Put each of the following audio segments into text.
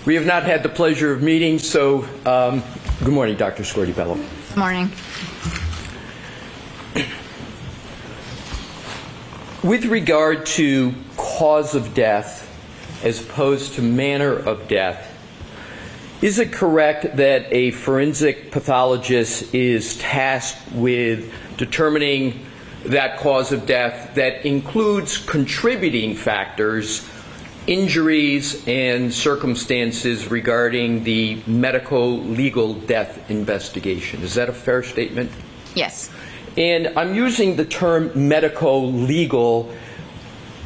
We have not had the pleasure of meeting, so good morning, Dr. Scordi-Bello. Good morning. With regard to cause of death as opposed to manner of death, is it correct that a forensic pathologist is tasked with determining that cause of death that includes contributing factors, injuries, and circumstances regarding the medico-legal death investigation? Is that a fair statement? Yes. And I'm using the term medico-legal.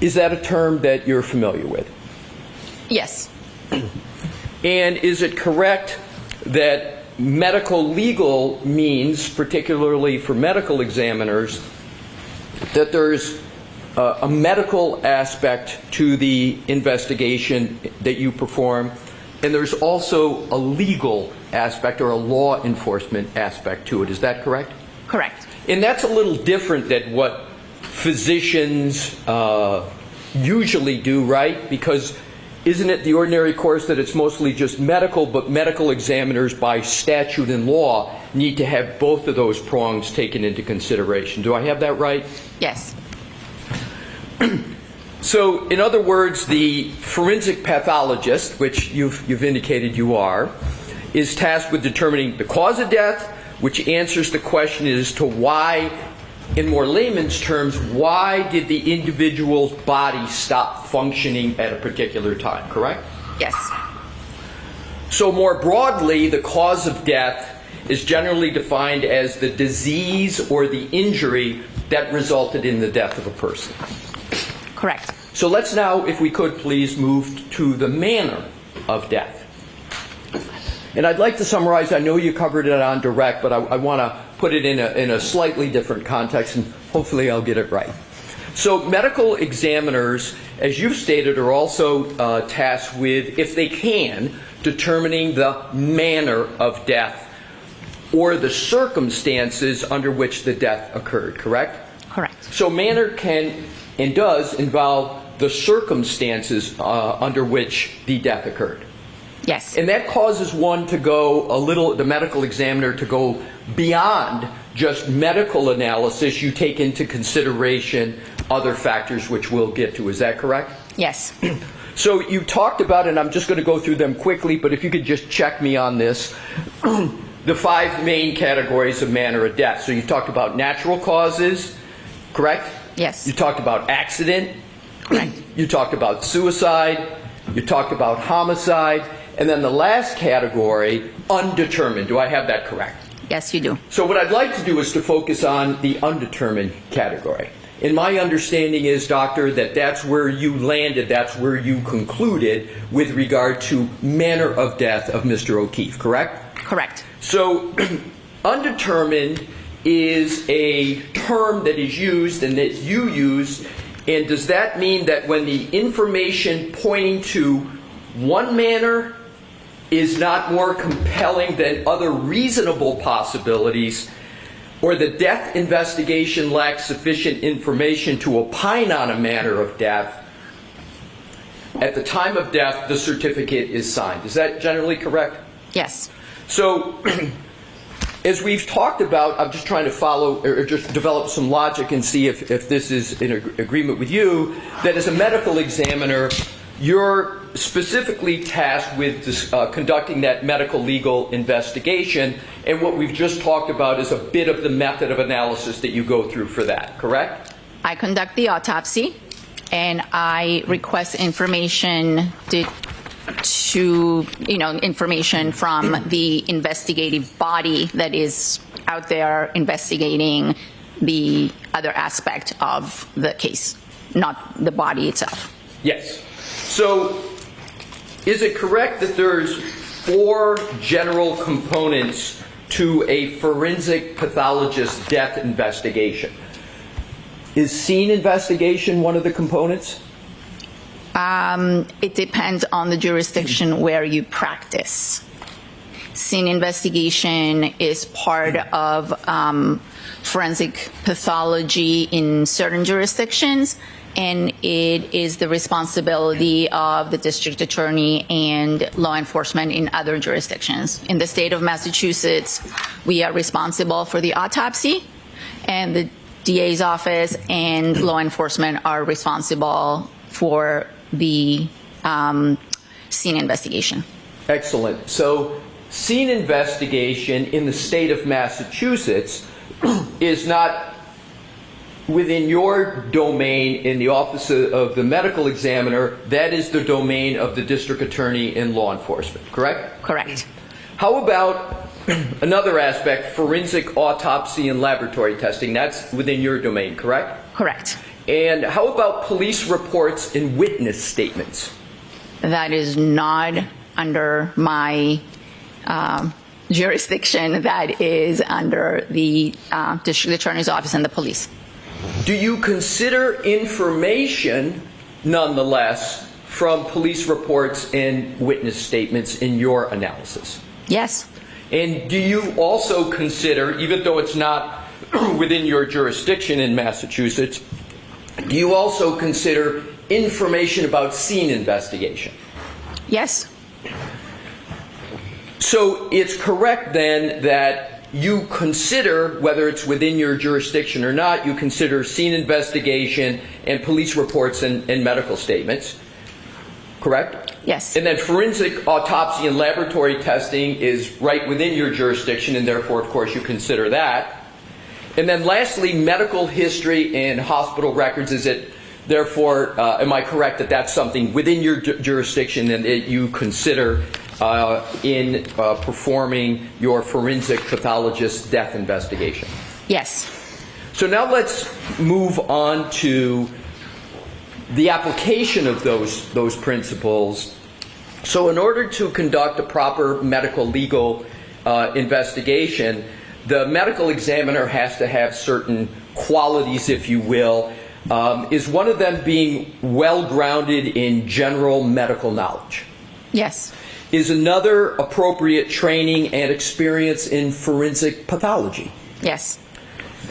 Is that a term that you're familiar with? Yes. And is it correct that medico-legal means, particularly for medical examiners, that there's a medical aspect to the investigation that you perform, and there's also a legal aspect or a law enforcement aspect to it? Is that correct? Correct. And that's a little different than what physicians usually do, right? Because isn't it the ordinary course that it's mostly just medical, but medical examiners by statute and law need to have both of those prongs taken into consideration? Do I have that right? Yes. So, in other words, the forensic pathologist, which you've indicated you are, is tasked with determining the cause of death, which answers the question as to why, in more layman's terms, why did the individual's body stop functioning at a particular time, correct? Yes. So more broadly, the cause of death is generally defined as the disease or the injury that resulted in the death of a person. Correct. So let's now, if we could please, move to the manner of death. And I'd like to summarize, I know you covered it on direct, but I want to put it in a slightly different context, and hopefully I'll get it right. So medical examiners, as you've stated, are also tasked with, if they can, determining the manner of death or the circumstances under which the death occurred, correct? Correct. So manner can and does involve the circumstances under which the death occurred. Yes. And that causes one to go a little, the medical examiner to go beyond just medical analysis. You take into consideration other factors which we'll get to. Is that correct? Yes. So you talked about, and I'm just going to go through them quickly, but if you could just check me on this, the 5 main categories of manner of death. So you've talked about natural causes, correct? Yes. You talked about accident. Correct. You talked about suicide. You talked about homicide. And then the last category, undetermined. Do I have that correct? Yes, you do. So what I'd like to do is to focus on the undetermined category. And my understanding is, Doctor, that that's where you landed, that's where you concluded with regard to manner of death of Mr. O'Keefe, correct? Correct. So undetermined is a term that is used and that you use, and does that mean that when the information pointing to one manner is not more compelling than other reasonable possibilities, or the death investigation lacks sufficient information to opine on a manner of death, at the time of death the certificate is signed? Is that generally correct? Yes. So as we've talked about, I'm just trying to follow or just develop some logic and see if this is in agreement with you, that as a medical examiner you're specifically tasked with conducting that medical legal investigation, and what we've just talked about is a bit of the method of analysis that you go through for that, correct? I conduct the autopsy, and I request information information from the investigative body that is out there investigating the other aspect of the case, not the body itself. Yes. So is it correct that there's 4 general components to a forensic pathologist's death investigation? Is scene investigation one of the components? It depends on the jurisdiction where you practice. Scene investigation is part of forensic pathology in certain jurisdictions, and it is the responsibility of the district attorney and law enforcement in other jurisdictions. In the state of Massachusetts, we are responsible for the autopsy, and the DA's office and law enforcement are responsible for the scene investigation. Excellent. So scene investigation in the state of Massachusetts is not within your domain in the office of the medical examiner. That is the domain of the district attorney and law enforcement, correct? Correct. How about another aspect, forensic autopsy and laboratory testing? That's within your domain, correct? Correct. And how about police reports and witness statements? That is not under my jurisdiction. That is under the district attorney's office and the police. Do you consider information, nonetheless, from police reports and witness statements in your analysis? Yes. And do you also consider, even though it's not within your jurisdiction in Massachusetts, do you also consider information about scene investigation? Yes. So it's correct then that you consider, whether it's within your jurisdiction or not, you consider scene investigation and police reports and medical statements, correct? Yes. And then forensic autopsy and laboratory testing is right within your jurisdiction, and therefore, of course, you consider that. And then lastly, medical history and hospital records, is it, therefore, am I correct that that's something within your jurisdiction and that you consider in performing your forensic pathologist death investigation? Yes. So now let's move on to the application of those principles. So in order to conduct a proper medical legal investigation, the medical examiner has to have certain qualities, if you will. Is one of them being well-grounded in general medical knowledge? Yes. Is another appropriate training and experience in forensic pathology? Yes.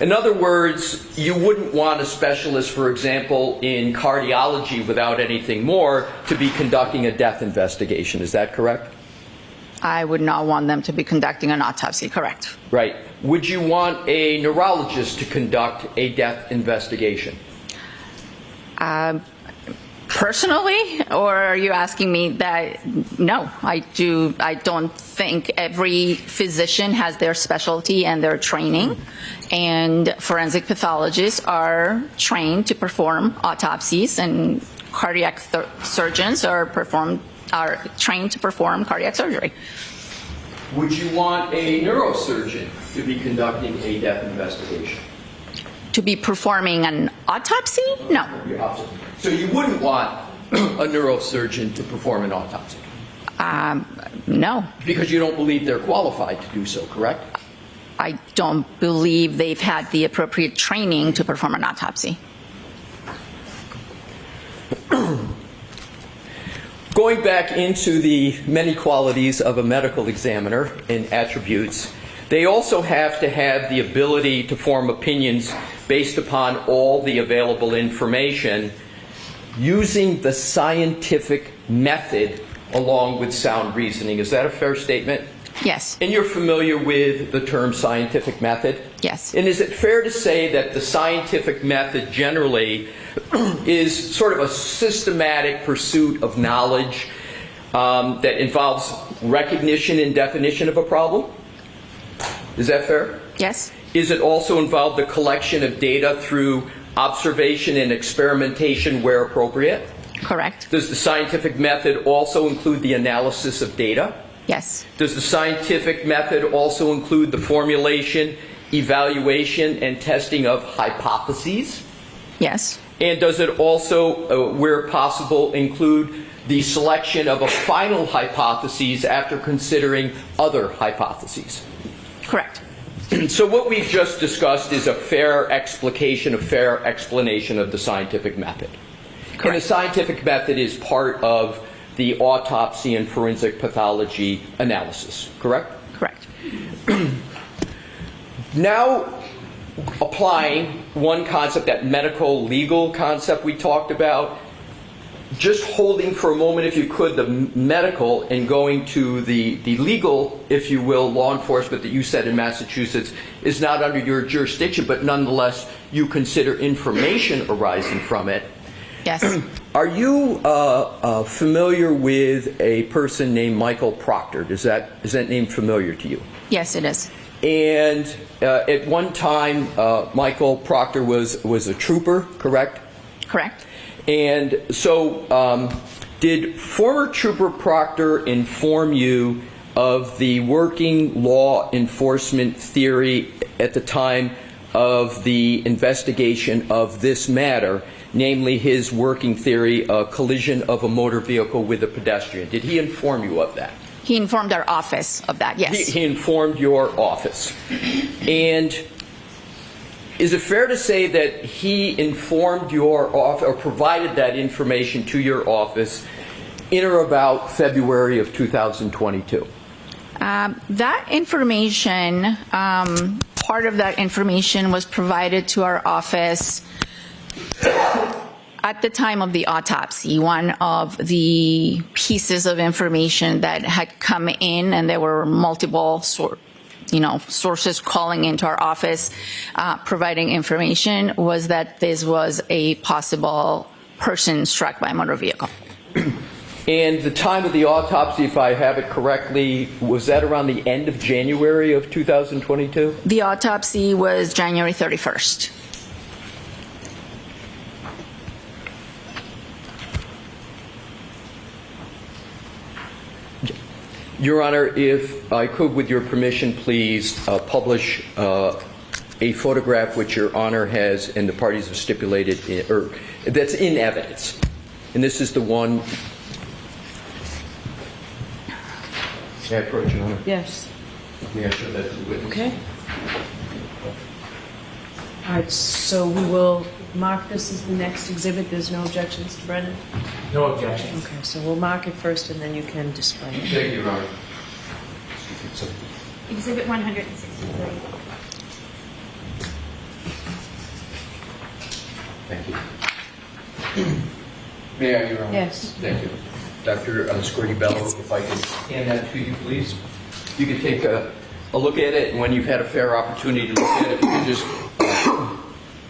In other words, you wouldn't want a specialist, for example, in cardiology without anything more to be conducting a death investigation. Is that correct? I would not want them to be conducting an autopsy, correct? Right. Would you want a neurologist to conduct a death investigation? Personally, or are you asking me that? No, I don't think every physician has their specialty and their training, and forensic pathologists are trained to perform autopsies, and cardiac surgeons are trained to perform cardiac surgery. Would you want a neurosurgeon to be conducting a death investigation? To be performing an autopsy? No. So you wouldn't want a neurosurgeon to perform an autopsy? No. Because you don't believe they're qualified to do so, correct? I don't believe they've had the appropriate training to perform an autopsy. Going back into the many qualities of a medical examiner and attributes, they also have to have the ability to form opinions based upon all the available information using the scientific method along with sound reasoning. Is that a fair statement? Yes. And you're familiar with the term scientific method? Yes. And is it fair to say that the scientific method generally is sort of a systematic pursuit of knowledge that involves recognition and definition of a problem? Is that fair? Yes. Is it also involve the collection of data through observation and experimentation where appropriate? Correct. Does the scientific method also include the analysis of data? Yes. Does the scientific method also include the formulation, evaluation, and testing of hypotheses? Yes. And does it also, where possible, include the selection of a final hypothesis after considering other hypotheses? Correct. So what we've just discussed is a fair explication, a fair explanation of the scientific method. Correct. And the scientific method is part of the autopsy and forensic pathology analysis, correct? Correct. Now, applying one concept, that medical legal concept we talked about, just holding for a moment, if you could, the medical and going to the legal, if you will, law enforcement that you said in Massachusetts is not under your jurisdiction, but nonetheless you consider information arising from it. Yes. Are you familiar with a person named Michael Proctor? Is that name familiar to you? Yes, it is. And at one time, Michael Proctor was a trooper, correct? Correct. And so did former Trooper Proctor inform you of the working law enforcement theory at the time of the investigation of this matter, namely his working theory, a collision of a motor vehicle with a pedestrian? Did he inform you of that? He informed our office of that, yes. He informed your office. And is it fair to say that he informed your office or provided that information to your office in or about February of 2022? That information, part of that information was provided to our office at the time of the autopsy. One of the pieces of information that had come in, and there were multiple sources calling into our office, providing information, was that this was a possible person struck by a motor vehicle. And the time of the autopsy, if I have it correctly, was that around the end of January of 2022? The autopsy was January 31st. Your Honor, if I could, with your permission, please publish a photograph which Your Honor has and the parties have stipulated, or that's in evidence. And this is the one. May I approach, Your Honor? Yes. May I show that to the witness? Okay. All right, so we will mark this as the next exhibit. There's no objections to Brendan? No objections. Okay, so we'll mark it first and then you can display it. Thank you, Your Honor. Exhibit 163. Thank you. May I, Your Honor? Yes. Thank you. Dr. Scordi-Bello, if I could hand that to you, please. You could take a look at it, and when you've had a fair opportunity to look at it, you can just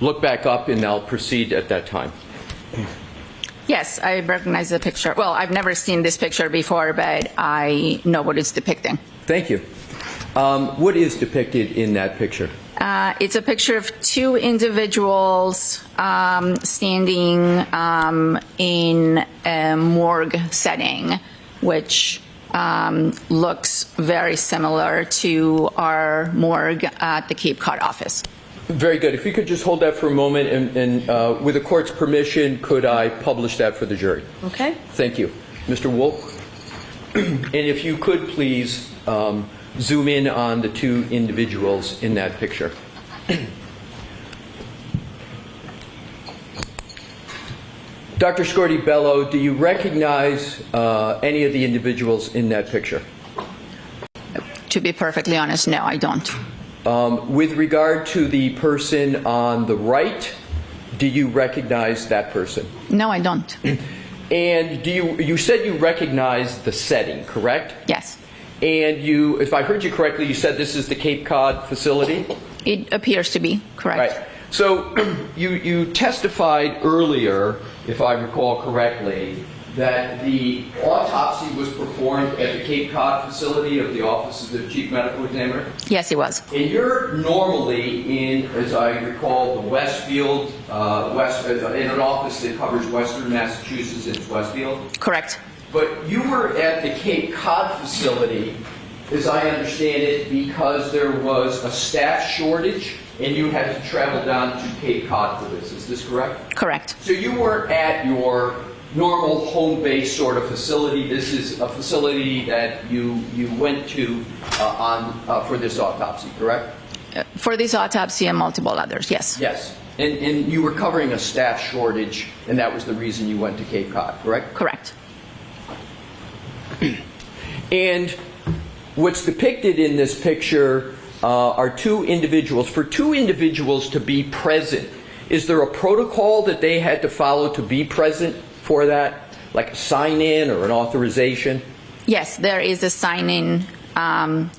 look back up, and I'll proceed at that time. Yes, I recognize the picture. Well, I've never seen this picture before, but I know what it's depicting. Thank you. What is depicted in that picture? It's a picture of two individuals standing in a morgue setting, which looks very similar to our morgue at the Cape Cod office. Very good. If you could just hold that for a moment, and with the court's permission, could I publish that for the jury? Okay. Thank you. Mr. Wolf? And if you could please zoom in on the two individuals in that picture. Dr. Scordi-Bello, do you recognize any of the individuals in that picture? To be perfectly honest, no, I don't. With regard to the person on the right, do you recognize that person? No, I don't. And you said you recognize the setting, correct? Yes. And you, if I heard you correctly, you said this is the Cape Cod facility? It appears to be, correct. Right. So you testified earlier, if I recall correctly, that the autopsy was performed at the Cape Cod facility of the Office of the Chief Medical Examiner? Yes, it was. And you're normally in, as I recall, the Westfield, in an office that covers Western Massachusetts, it's Westfield? Correct. But you were at the Cape Cod facility, as I understand it, because there was a staff shortage and you had to travel down to Cape Cod for this. Is this correct? Correct. So you weren't at your normal home-based sort of facility. This is a facility that you went to for this autopsy, correct? For this autopsy and multiple others, yes. Yes. And you were covering a staff shortage, and that was the reason you went to Cape Cod, correct? Correct. And what's depicted in this picture are two individuals. For two individuals to be present, is there a protocol that they had to follow to be present for that? Like a sign-in or an authorization? Yes, there is a sign-in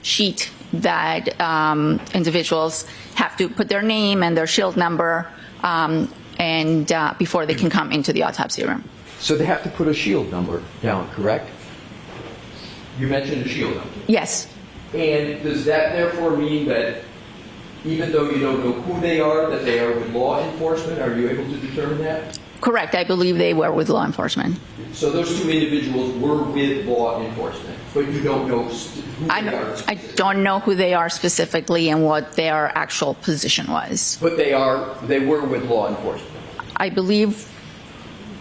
sheet that individuals have to put their name and their shield number and before they can come into the autopsy room. So they have to put a shield number down, correct? You mentioned a shield number. Yes. And does that therefore mean that even though you don't know who they are, that they are with law enforcement? Are you able to determine that? Correct. I believe they were with law enforcement. So those two individuals were with law enforcement, but you don't know who they are. I don't know who they are specifically and what their actual position was. But they were with law enforcement. I believe,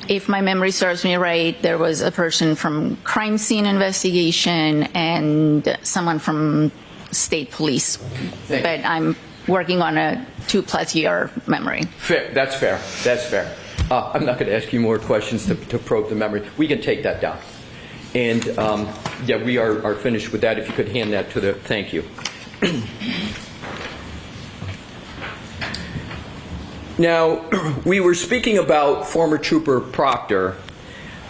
if my memory serves me right, there was a person from crime scene investigation and someone from state police. Thank But I'm working on a 2+ year memory. Fair. That's fair. That's fair. I'm not going to ask you more questions to probe the memory. We can take that down. And yeah, we are finished with that. If you could hand that to the, thank you. Now, we were speaking about former Trooper Proctor.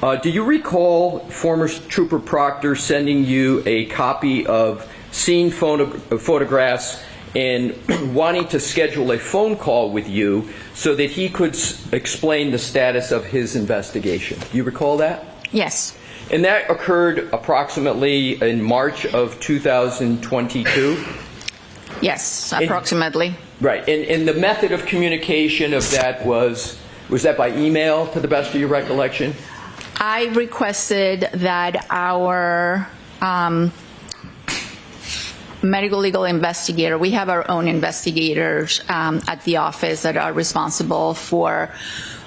Do you recall former Trooper Proctor sending you a copy of scene photographs and wanting to schedule a phone call with you so that he could explain the status of his investigation? Do you recall that? Yes. And that occurred approximately in March of 2022? Yes, approximately. Right. And the method of communication of that was that by email, to the best of your recollection? I requested that our medical legal investigator, we have our own investigators at the office that are responsible for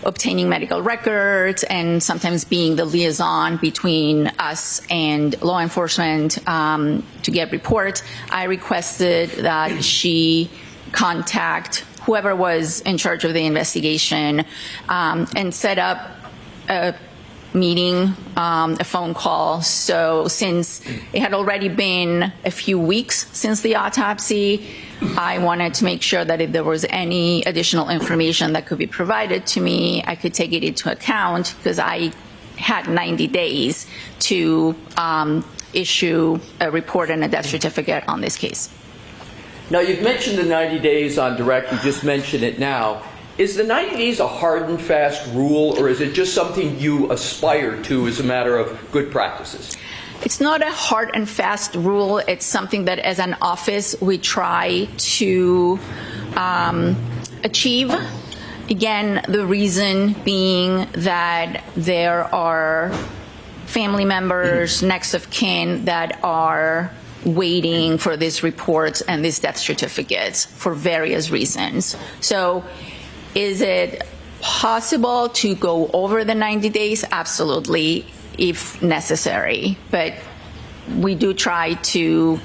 obtaining medical records and sometimes being the liaison between us and law enforcement to get reports. I requested that she contact whoever was in charge of the investigation and set up a meeting, a phone call. So since it had already been a few weeks since the autopsy, I wanted to make sure that if there was any additional information that could be provided to me, I could take it into account because I had 90 days to issue a report and a death certificate on this case. Now, you've mentioned the 90 days on direct. You just mentioned it now. Is the 90 days a hard and fast rule, or is it just something you aspire to as a matter of good practices? It's not a hard and fast rule. It's something that as an office we try to achieve. Again, the reason being that there are family members, next of kin that are waiting for these reports and these death certificates for various reasons. So is it possible to go over the 90 days? Absolutely, if necessary. But we do try to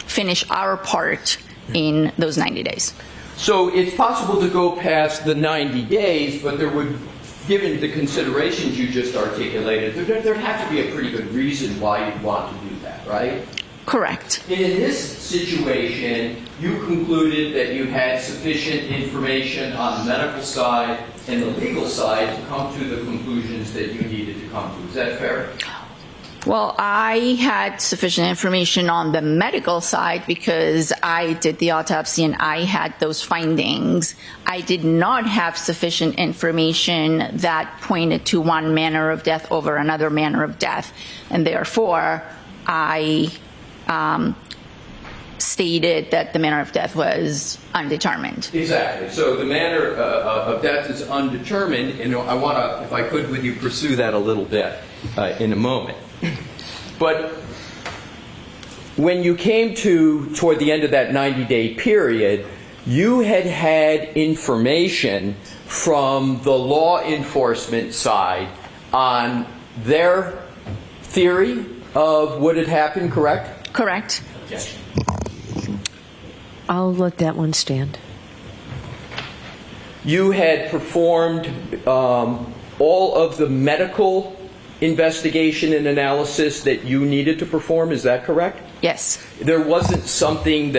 finish our part in those 90 days. So it's possible to go past the 90 days, but there would, given the considerations you just articulated, there'd have to be a pretty good reason why you'd want to do that, right? Correct. And in this situation, you concluded that you had sufficient information on the medical side and the legal side to come to the conclusions that you needed to come to. Is that fair? Well, I had sufficient information on the medical side because I did the autopsy and I had those findings. I did not have sufficient information that pointed to one manner of death over another manner of death, and therefore I stated that the manner of death was undetermined. Exactly. So the manner of death is undetermined, and I want to, if I could with you, pursue that a little bit in a moment. But when you came toward the end of that 90-day period, you had information from the law enforcement side on their theory of what had happened, correct? Correct. Yes. I'll let that one stand. You had performed all of the medical investigation and analysis that you needed to perform, is that correct? Yes. There wasn't something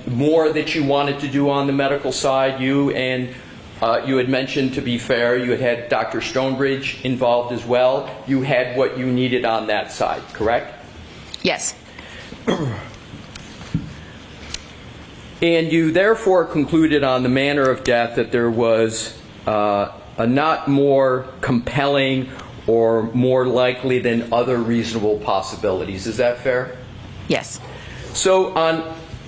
more that you wanted to do on the medical side. You had mentioned, to be fair, you had Dr. Stonebridge involved as well. You had what you needed on that side, correct? Yes. And you therefore concluded on the manner of death that there was a not more compelling or more likely than other reasonable possibilities. Is that fair? Yes. So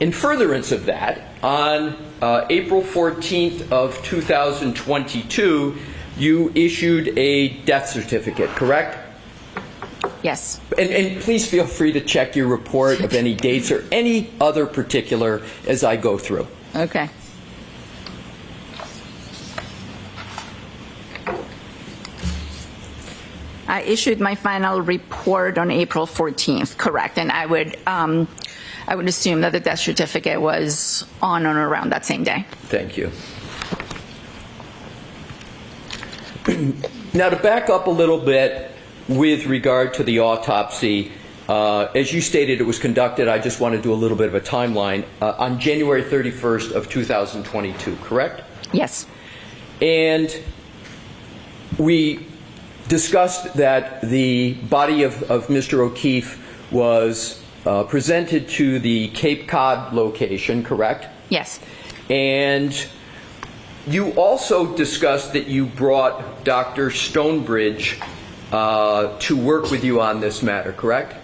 in furtherance of that, on April 14th of 2022, you issued a death certificate, correct? Yes. And please feel free to check your report of any dates or any other particular as I go through. Okay. I issued my final report on April 14th, correct, and I would assume that the death certificate was on or around that same day. Thank you. Now, to back up a little bit with regard to the autopsy, as you stated, it was conducted, I just want to do a little bit of a timeline, on January 31st of 2022, correct? Yes. And we discussed that the body of Mr. O'Keefe was presented to the Cape Cod location, correct? Yes. And you also discussed that you brought Dr. Stonebridge to work with you on this matter, correct?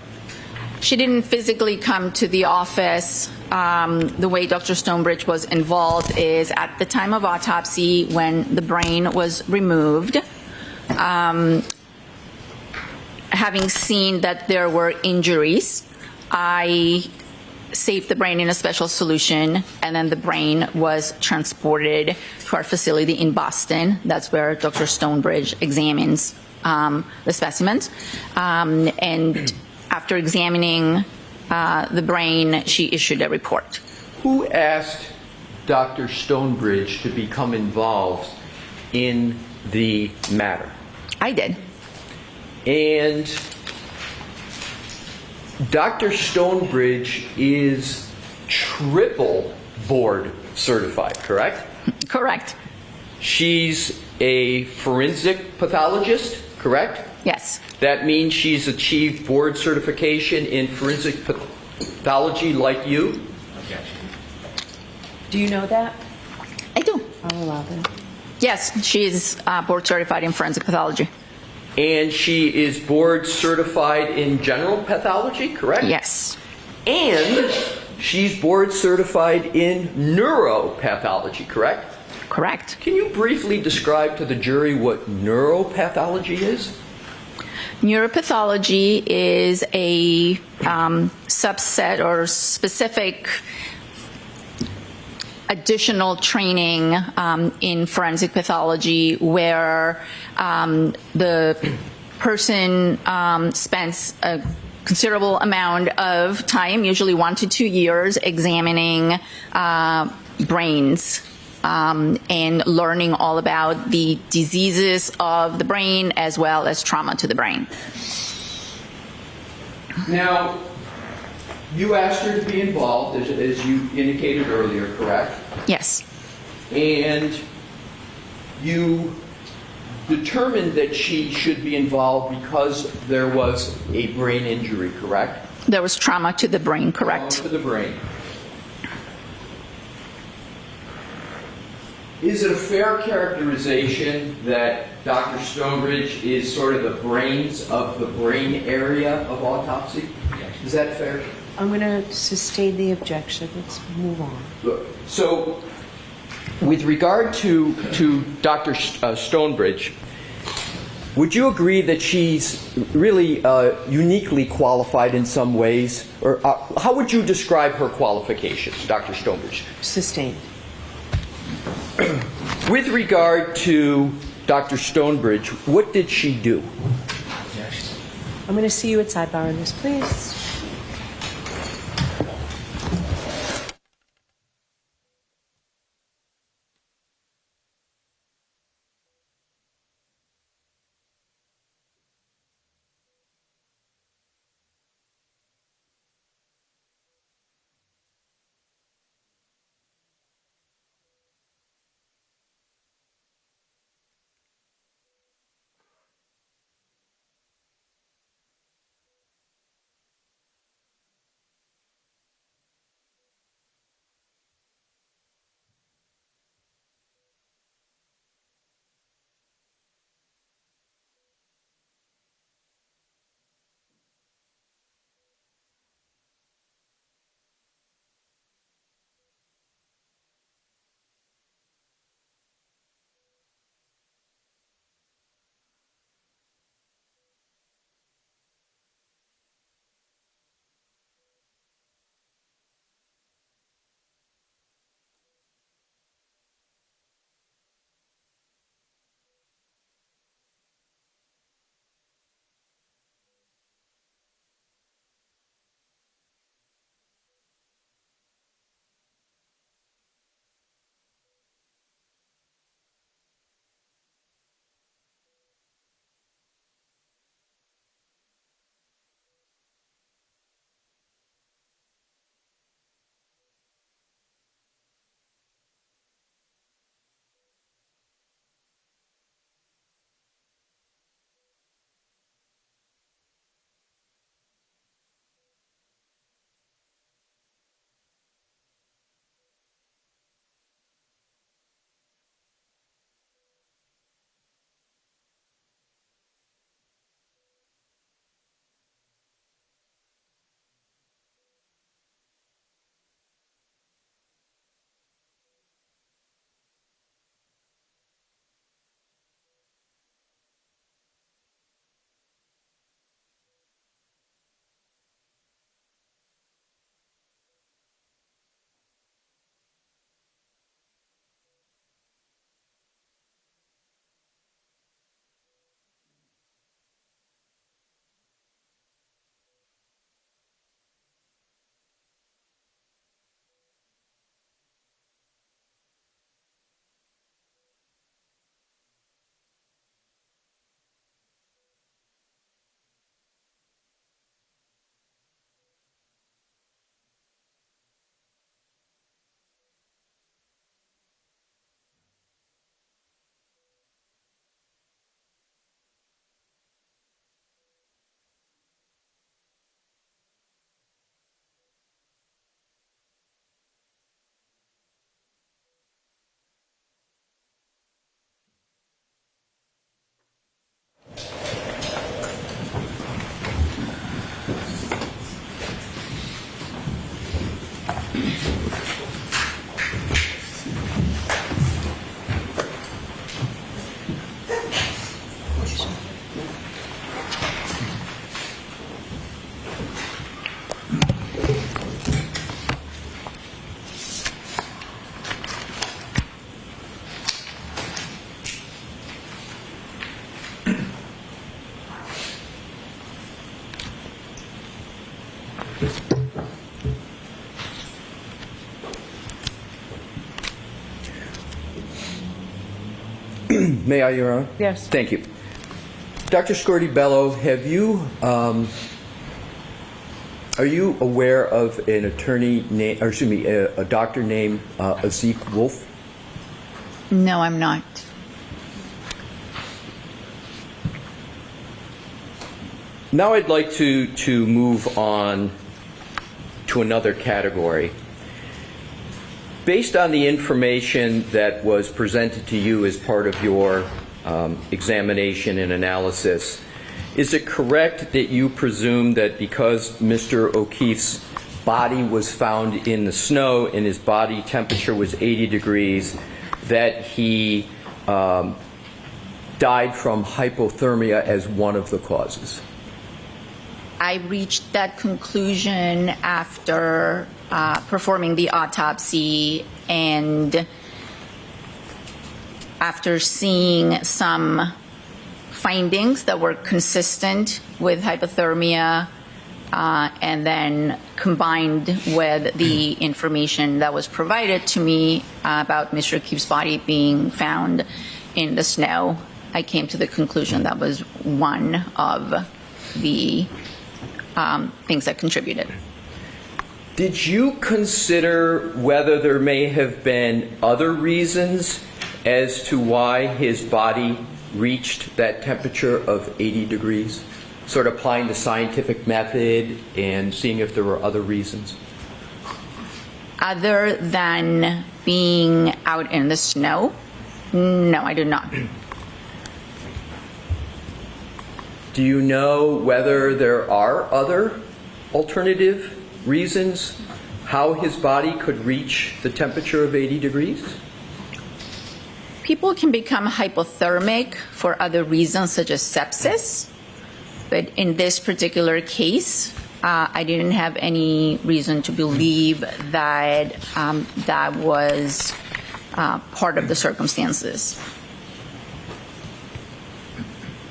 She didn't physically come to the office. The way Dr. Stonebridge was involved is at the time of autopsy when the brain was removed. Having seen that there were injuries, I saved the brain in a special solution, and then the brain was transported to our facility in Boston. That's where Dr. Stonebridge examines the specimens. And after examining the brain, she issued a report. Who asked Dr. Stonebridge to become involved in the matter? I did. And Dr. Stonebridge is triple board certified, correct? Correct. She's a forensic pathologist, correct? Yes. That means she's achieved board certification in forensic pathology like you? Do you know that? I do. I'll allow that. Yes, she is board certified in forensic pathology. And she is board certified in general pathology, correct? Yes. And she's board certified in neuropathology, correct? Correct. Can you briefly describe to the jury what neuropathology is? Neuropathology is a subset or specific additional training in forensic pathology where the person spends a considerable amount of time, usually 1 to 2 years, examining brains and learning all about the diseases of the brain as well as trauma to the brain. Now, you asked her to be involved, as you indicated earlier, correct? Yes. And you determined that she should be involved because there was a brain injury, correct? There was trauma to the brain, correct? Trauma to the brain. Is it a fair characterization that Dr. Stonebridge is sort of the brains of the brain area of autopsy? Is that fair? I'm going to sustain the objection. Let's move on. Look, so with regard to Dr. Stonebridge, would you agree that she's really uniquely qualified in some ways? Or how would you describe her qualifications, Dr. Stonebridge? Sustained. With regard to Dr. Stonebridge, what did she do? I'm going to see you at sidebar on this, please. May I, Your Honor? Yes. Thank you. Dr. Scordi-Bello, have you, are you aware of an attorney name, or excuse me, a doctor named Azik Wolf? No, I'm not. Now I'd like to move on to another category. Based on the information that was presented to you as part of your examination and analysis, is it correct that you presume that because Mr. O'Keefe's body was found in the snow and his body temperature was 80 degrees, that he died from hypothermia as one of the causes? I reached that conclusion after performing the autopsy and after seeing some findings that were consistent with hypothermia, and then combined with the information that was provided to me about Mr. O'Keefe's body being found in the snow, I came to the conclusion that was one of the things that contributed. Did you consider whether there may have been other reasons as to why his body reached that temperature of 80 degrees? Sort of applying the scientific method and seeing if there were other reasons? Other than being out in the snow? No, I do not. Do you know whether there are other alternative reasons how his body could reach the temperature of 80 degrees? People can become hypothermic for other reasons, such as sepsis. But in this particular case, I didn't have any reason to believe that that was part of the circumstances.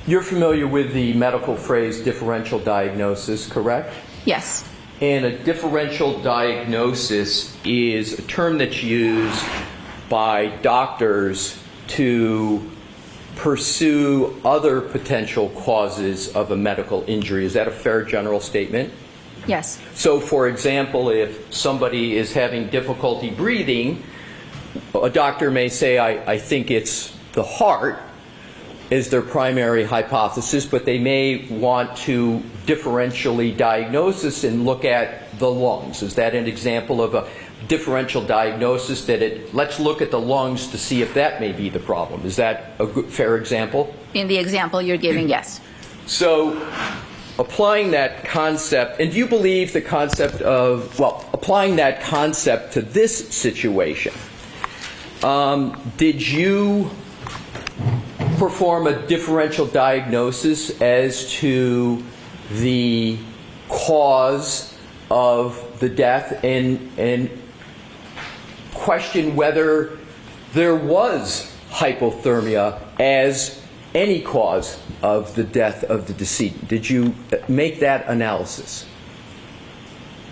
You're familiar with the medical phrase differential diagnosis, correct? Yes. And a differential diagnosis is a term that's used by doctors to pursue other potential causes of a medical injury. Is that a fair general statement? Yes. So, for example, if somebody is having difficulty breathing, a doctor may say, I think it's the heart is their primary hypothesis, but they may want to differentially diagnose this and look at the lungs. Is that an example of a differential diagnosis, that let's look at the lungs to see if that may be the problem? Is that a good, fair example? In the example you're giving, yes. So applying that concept, and do you believe the concept of, well, applying that concept to this situation, did you perform a differential diagnosis as to the cause of the death and question whether there was hypothermia as any cause of the death of the decedent? Did you make that analysis?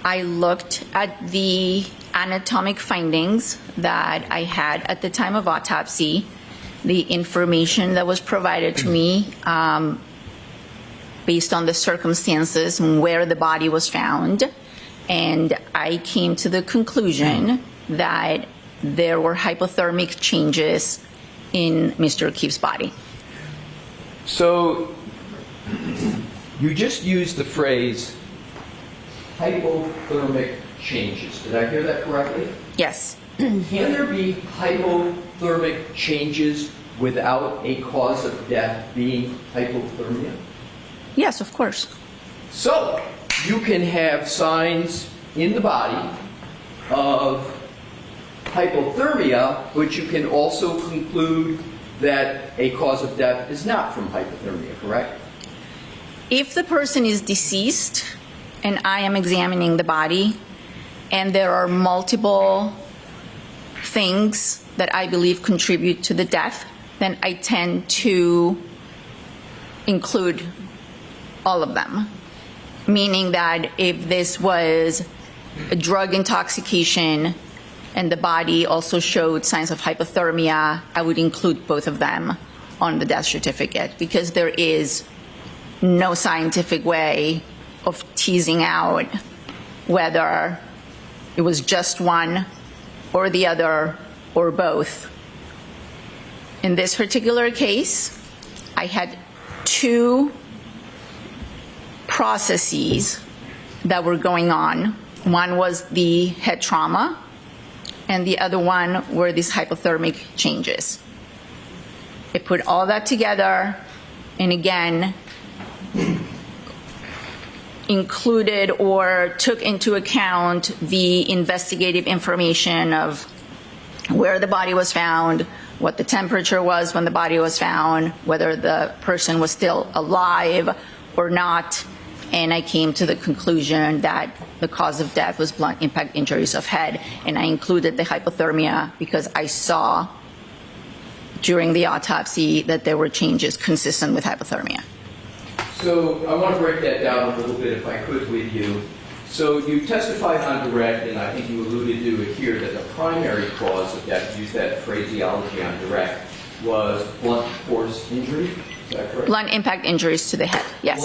I looked at the anatomic findings that I had at the time of autopsy, the information that was provided to me based on the circumstances and where the body was found, and I came to the conclusion that there were hypothermic changes in Mr. O'Keefe's body. So you just used the phrase hypothermic changes. Did I hear that correctly? Yes. Can there be hypothermic changes without a cause of death being hypothermia? Yes, of course. So you can have signs in the body of hypothermia, but you can also conclude that a cause of death is not from hypothermia, correct? If the person is deceased and I am examining the body and there are multiple things that I believe contribute to the death, then I tend to include all of them. meaning that if this was a drug intoxication and the body also showed signs of hypothermia, I would include both of them on the death certificate, because there is no scientific way of teasing out whether it was just one or the other or both. In this particular case, I had two processes that were going on. One was the head trauma, and the other one were these hypothermic changes. I put all that together, and again, included or took into account the investigative information of where the body was found, what the temperature was when the body was found, whether the person was still alive or not, and I came to the conclusion that the cause of death was blunt impact injuries of head, and I included the hypothermia because I saw during the autopsy that there were changes consistent with hypothermia. So I want to break that down a little bit, if I could, with you. So you testified on direct, and I think you alluded to it here, that the primary cause of death, use that phraseology on direct, was blunt force injury. Is that correct? Blunt impact injuries to the head, yes.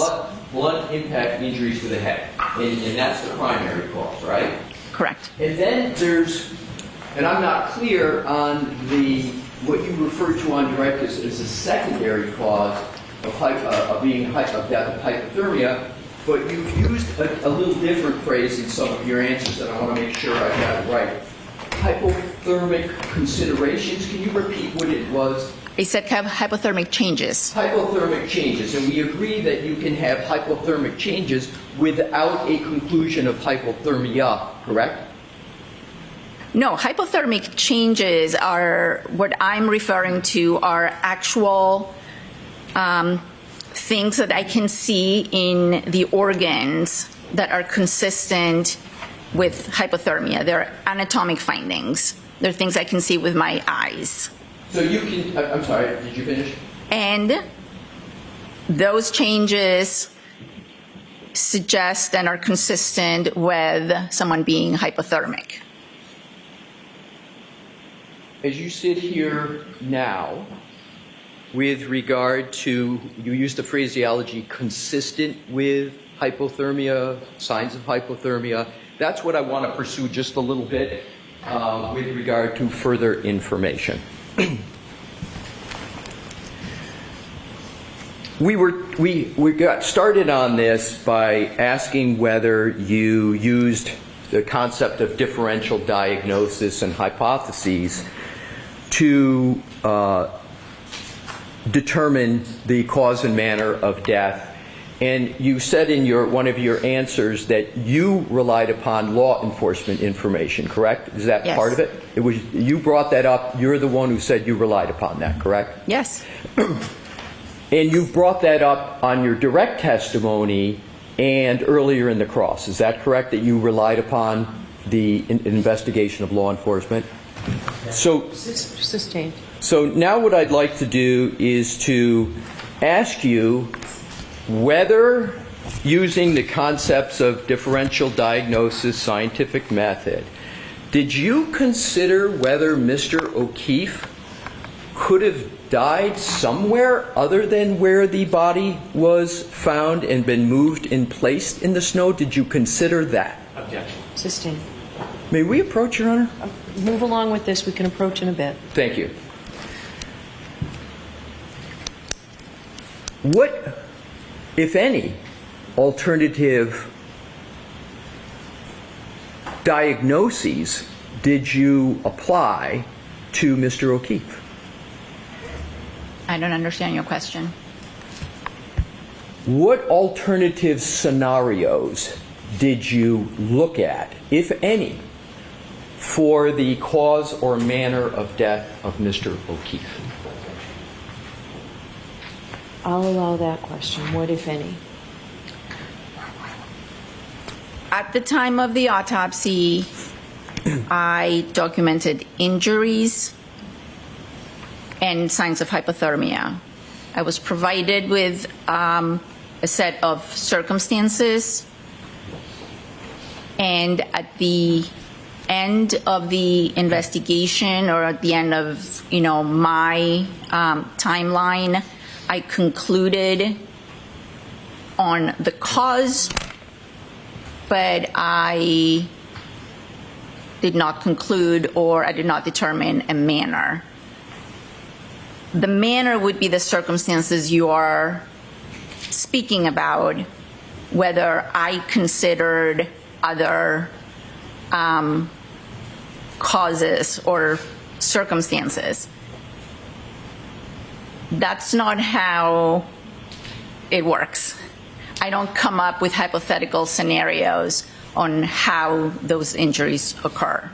Blunt impact injuries to the head, and that's the primary cause, right? Correct. And then there's, and I'm not clear on what you referred to on direct as a secondary cause of death of hypothermia, but you've used a little different phrase in some of your answers, and I want to make sure I got it right. Hypothermic considerations. Can you repeat what it was? I said hypothermic changes. Hypothermic changes, and we agree that you can have hypothermic changes without a conclusion of hypothermia, correct? No, hypothermic changes are what I'm referring to are actual things that I can see in the organs that are consistent with hypothermia. They're anatomic findings. They're things I can see with my eyes. So you can, I'm sorry, did you finish? And those changes suggest and are consistent with someone being hypothermic. As you sit here now, with regard to, you used the phraseology consistent with hypothermia, signs of hypothermia, that's what I want to pursue just a little bit with regard to further information. We got started on this by asking whether you used the concept of differential diagnosis and hypotheses to determine the cause and manner of death. And you said in one of your answers that you relied upon law enforcement information, correct? Is that Yes. part of it? It was, you brought that up. You're the one who said you relied upon that, correct? Yes. And you've brought that up on your direct testimony and earlier in the cross. Is that correct, that you relied upon the investigation of law enforcement? So, Sustained. so now what I'd like to do is to ask you whether, using the concepts of differential diagnosis, scientific method, did you consider whether Mr. O'Keefe could have died somewhere other than where the body was found and been moved and placed in the snow? Did you consider that? Objection. Sustained. May we approach, Your Honor? Move along with this. We can approach in a bit. Thank you. What, if any, alternative diagnoses did you apply to Mr. O'Keefe? I don't understand your question. What alternative scenarios did you look at, if any, for the cause or manner of death of Mr. O'Keefe? I'll allow that question. What, if any? At the time of the autopsy, I documented injuries and signs of hypothermia. I was provided with a set of circumstances And at the end of the investigation, or at the end of, my timeline, I concluded on the cause, but I did not conclude, or I did not determine a manner. The manner would be the circumstances you are speaking about, whether I considered other causes or circumstances. That's not how it works. I don't come up with hypothetical scenarios on how those injuries occur.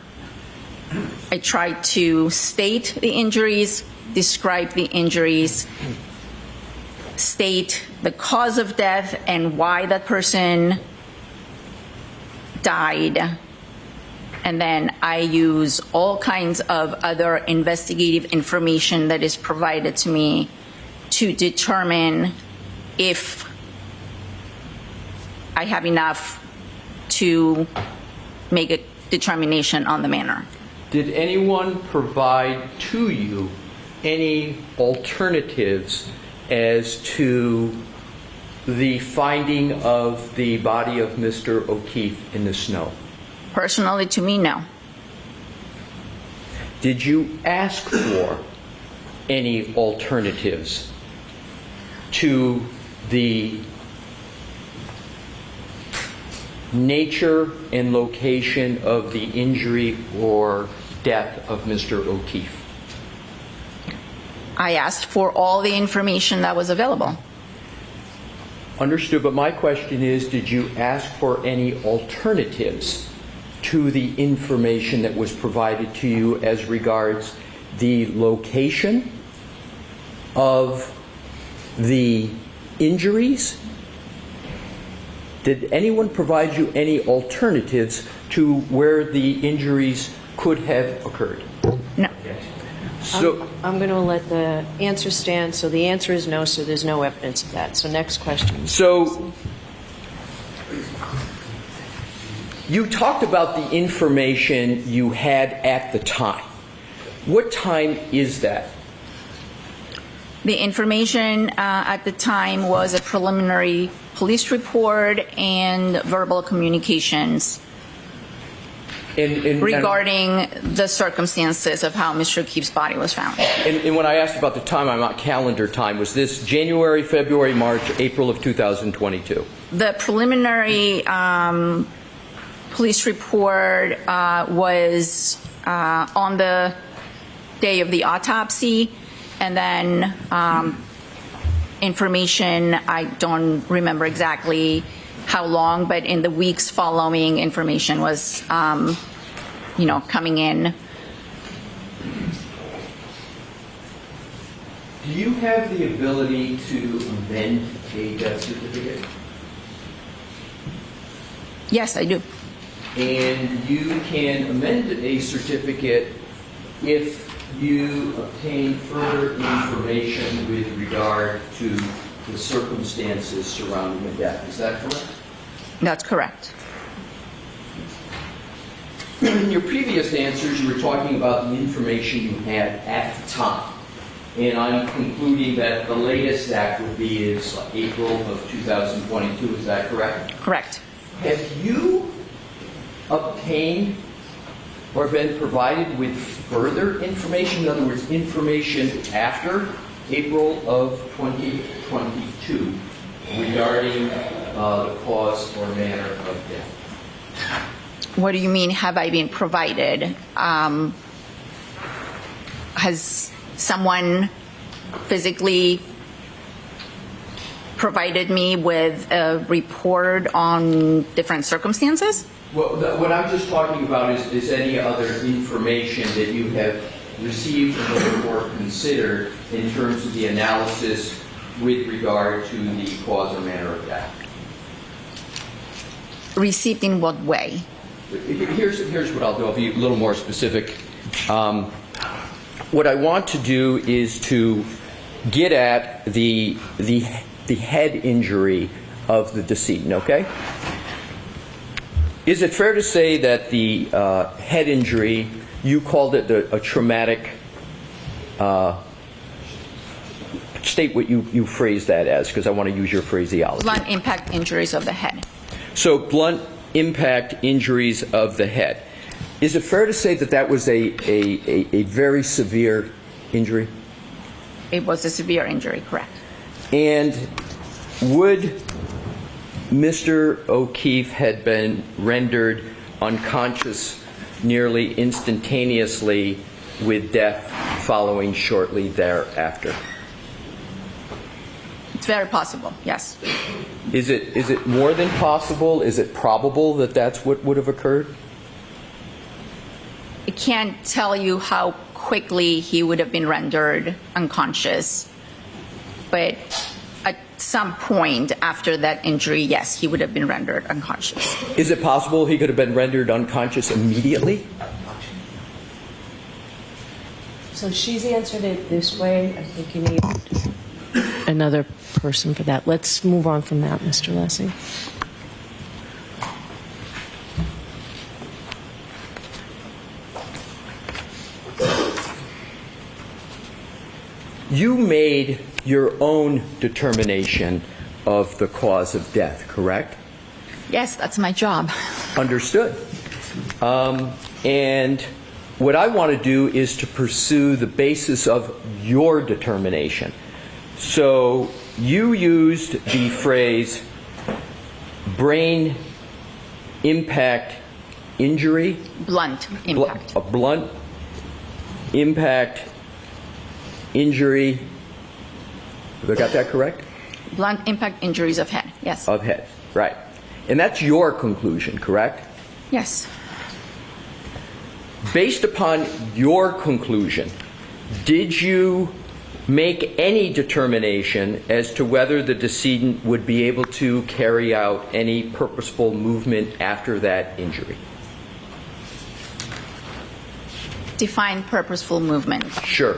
I try to state the injuries, describe the injuries, state the cause of death and why that person died, and then I use all kinds of other investigative information that is provided to me to determine if I have enough to make a determination on the manner. Did anyone provide to you any alternatives as to the finding of the body of Mr. O'Keefe in the snow? Personally, to me, no. Did you ask for any alternatives to the nature and location of the injury or death of Mr. O'Keefe? I asked for all the information that was available. Understood, but my question is, did you ask for any alternatives to the information that was provided to you as regards the location of the injuries? Did anyone provide you any alternatives to where the injuries could have occurred? No. So, I'm going to let the answer stand. So the answer is no, so there's no evidence of that. So next question. So you talked about the information you had at the time. What time is that? The information at the time was a preliminary police report and verbal communications regarding the circumstances of how Mr. O'Keefe's body was found. And when I asked about the time, I'm not calendar time. Was this January, February, March, April of 2022? The preliminary police report was on the day of the autopsy, and then information, I don't remember exactly how long, but in the weeks following, information was, coming in. Do you have the ability to amend a death certificate? Yes, I do. And you can amend a certificate if you obtain further information with regard to the circumstances surrounding the death. Is that correct? That's correct. In your previous answers, you were talking about the information you had at the time. And I'm concluding that the latest that would be is April of 2022. Is that correct? Correct. Have you obtained or been provided with further information? In other words, information after April of 2022 regarding the cause or manner of death? What do you mean, have I been provided? Has someone physically provided me with a report on different circumstances? Well, what I'm just talking about is any other information that you have received or considered in terms of the analysis with regard to the cause or manner of death. Received in what way? Here's what I'll do. I'll be a little more specific. What I want to do is to get at the head injury of the decedent, okay? Is it fair to say that the head injury, you called it a traumatic, state what you phrased that as, because I want to use your phraseology. Blunt impact injuries of the head. So blunt impact injuries of the head. Is it fair to say that that was a very severe injury? It was a severe injury, correct? And would Mr. O'Keefe had been rendered unconscious nearly instantaneously with death following shortly thereafter? It's very possible, yes. Is it more than possible? Is it probable that that's what would have occurred? I can't tell you how quickly he would have been rendered unconscious, but at some point after that injury, yes, he would have been rendered unconscious. Is it possible he could have been rendered unconscious immediately? So she's answered it this way. I think you need another person for that. Let's move on from that, Mr. Lessie. You made your own determination of the cause of death, correct? Yes, that's my job. Understood. And what I want to do is to pursue the basis of your determination. So you used the phrase brain impact injury. Blunt impact. A blunt impact injury. Have I got that correct? Blunt impact injuries of head, yes. Of head, right. And that's your conclusion, correct? Yes. Based upon your conclusion, did you make any determination as to whether the decedent would be able to carry out any purposeful movement after that injury? Define purposeful movement. Sure.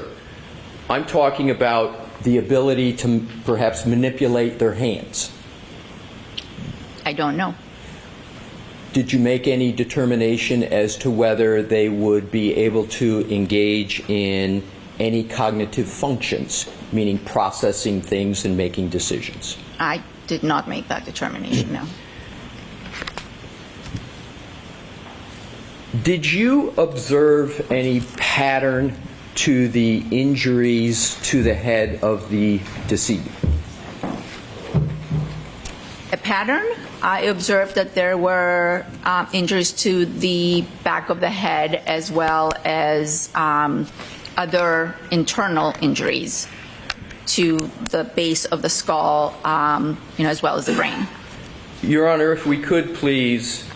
I'm talking about the ability to perhaps manipulate their hands. I don't know. Did you make any determination as to whether they would be able to engage in any cognitive functions, meaning processing things and making decisions? I did not make that determination, no. Did you observe any pattern to the injuries to the head of the decedent? A pattern? I observed that there were injuries to the back of the head as well as other internal injuries to the base of the skull, as well as the brain. Your Honor, if we could please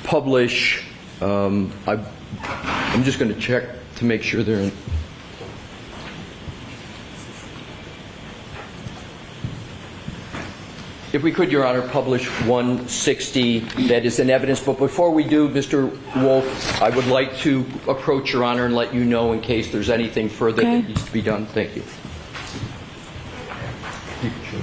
publish, I'm just going to check to make sure they're in. If we could, Your Honor, publish 160 that is in evidence. But before we do, Mr. Wolf, I would like to approach Your Honor and let you know in case there's anything further that needs to be done. Thank you. You can show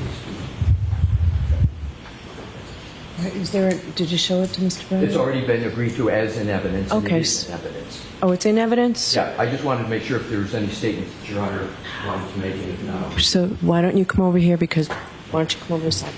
this. Is there? Did you show it to Mr. Brown? It's already been agreed to as in evidence. And Okay. it is in evidence. Oh, it's in evidence? Yeah, I just wanted to make sure if there was any statements that Your Honor wanted to make, and if not. So why don't you come over here, because why don't you come over to the side?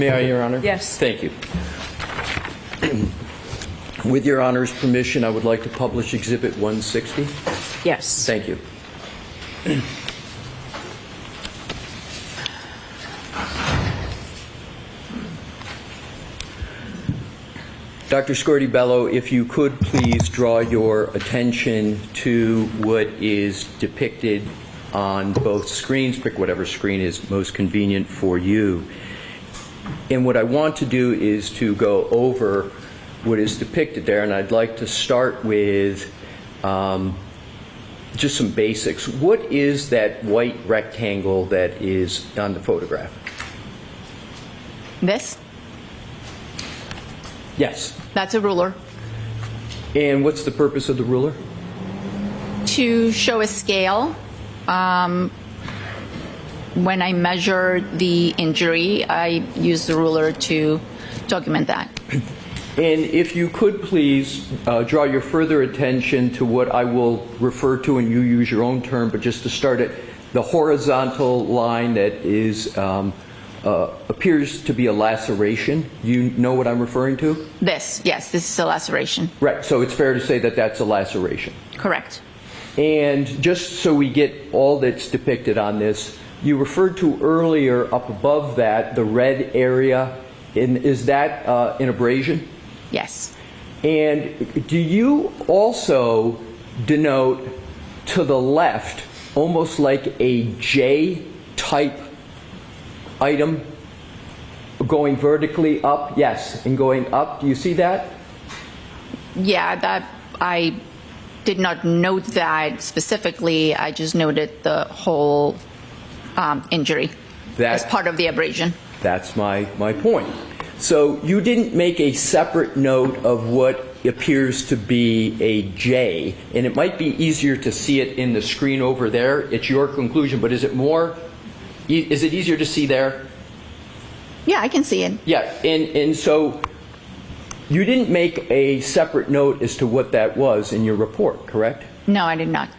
May I, Your Honor? Yes. Thank you. With Your Honor's permission, I would like to publish Exhibit 160. Yes. Thank you. Dr. Scordi-Bello, if you could please draw your attention to what is depicted on both screens. Pick whatever screen is most convenient for you. And what I want to do is to go over what is depicted there, and I'd like to start with just some basics. What is that white rectangle that is on the photograph? This? Yes. That's a ruler. And what's the purpose of the ruler? To show a scale. When I measure the injury, I use the ruler to document that. And if you could please draw your further attention to what I will refer to, and you use your own term, but just to start it, the horizontal line that is appears to be a laceration. You know what I'm referring to? This, yes, this is a laceration. Right, so it's fair to say that that's a laceration. Correct. And just so we get all that's depicted on this, you referred to earlier up above that, the red area. Is that an abrasion? Yes. And do you also denote to the left almost like a J-type item going vertically up? Yes, and going up. Do you see that? Yeah, that I did not note that specifically. I just noted the whole injury as part of the abrasion. That's my point. So you didn't make a separate note of what appears to be a J, and it might be easier to see it in the screen over there. It's your conclusion, but is it easier to see there? Yeah, I can see it. Yeah, and so you didn't make a separate note as to what that was in your report, correct? No, I did not.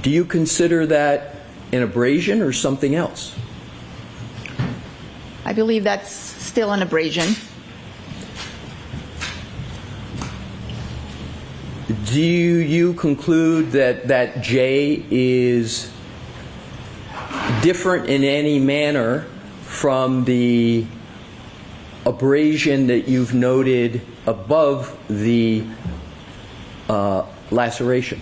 Do you consider that an abrasion or something else? I believe that's still an abrasion. Do you conclude that that J is different in any manner from the abrasion that you've noted above the laceration?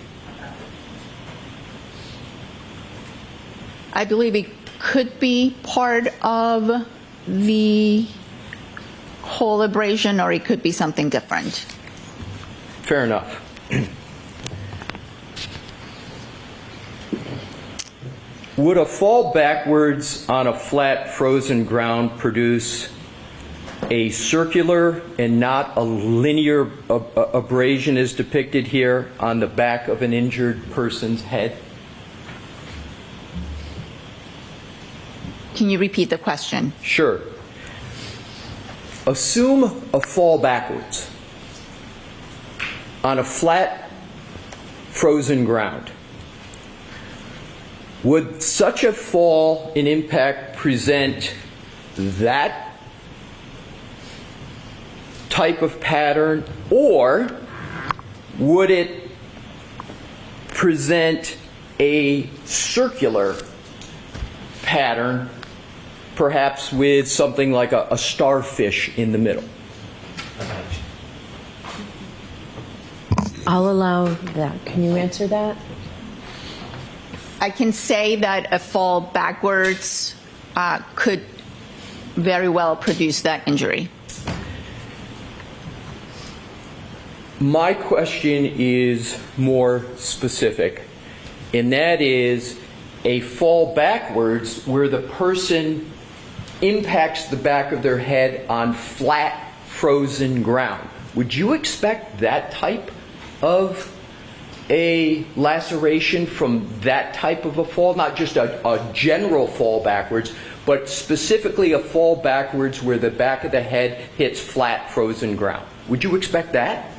I believe it could be part of the whole abrasion, or it could be something different. Fair enough. Would a fall backwards on a flat frozen ground produce a circular and not a linear abrasion as depicted here on the back of an injured person's head? Can you repeat the question? Sure. Assume a fall backwards on a flat frozen ground. Would such a fall and impact present that type of pattern, or would it present a circular pattern, perhaps with something like a starfish in the middle? I'll allow that. Can you answer that? I can say that a fall backwards could very well produce that injury. My question is more specific, and that is a fall backwards where the person impacts the back of their head on flat frozen ground. Would you expect that type of a laceration from that type of a fall? Not just a general fall backwards, but specifically a fall backwards where the back of the head hits flat frozen ground. Would you expect that?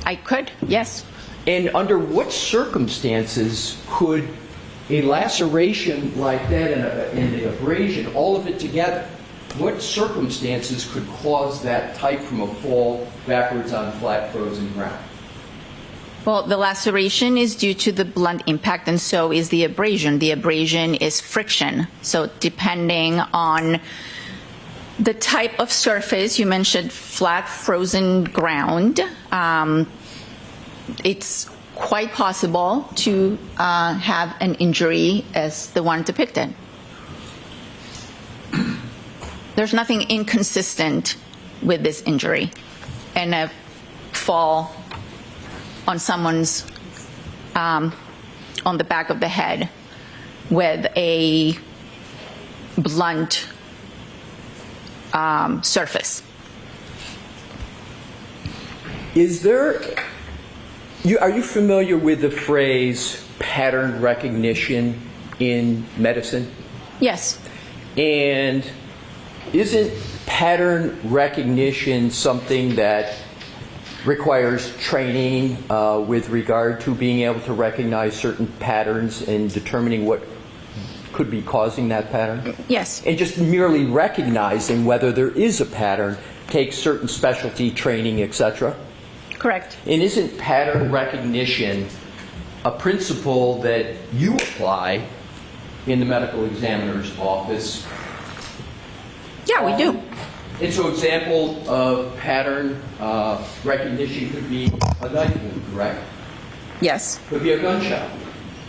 I could, yes. And under what circumstances could a laceration like that and an abrasion, all of it together, what circumstances could cause that type from a fall backwards on flat frozen ground? Well, the laceration is due to the blunt impact, and so is the abrasion. The abrasion is friction. So depending on the type of surface, you mentioned flat frozen ground, it's quite possible to have an injury as the one depicted. There's nothing inconsistent with this injury and a fall on someone's, on the back of the head with a blunt surface. Is there, are you familiar with the phrase pattern recognition in medicine? Yes. And isn't pattern recognition something that requires training with regard to being able to recognize certain patterns and determining what could be causing that pattern? Yes. And just merely recognizing whether there is a pattern takes certain specialty training, etc.? Correct. And isn't pattern recognition a principle that you apply in the medical examiner's office? Yeah, we do. And so example of pattern recognition could be a knife wound, correct? Yes. Could be a gunshot.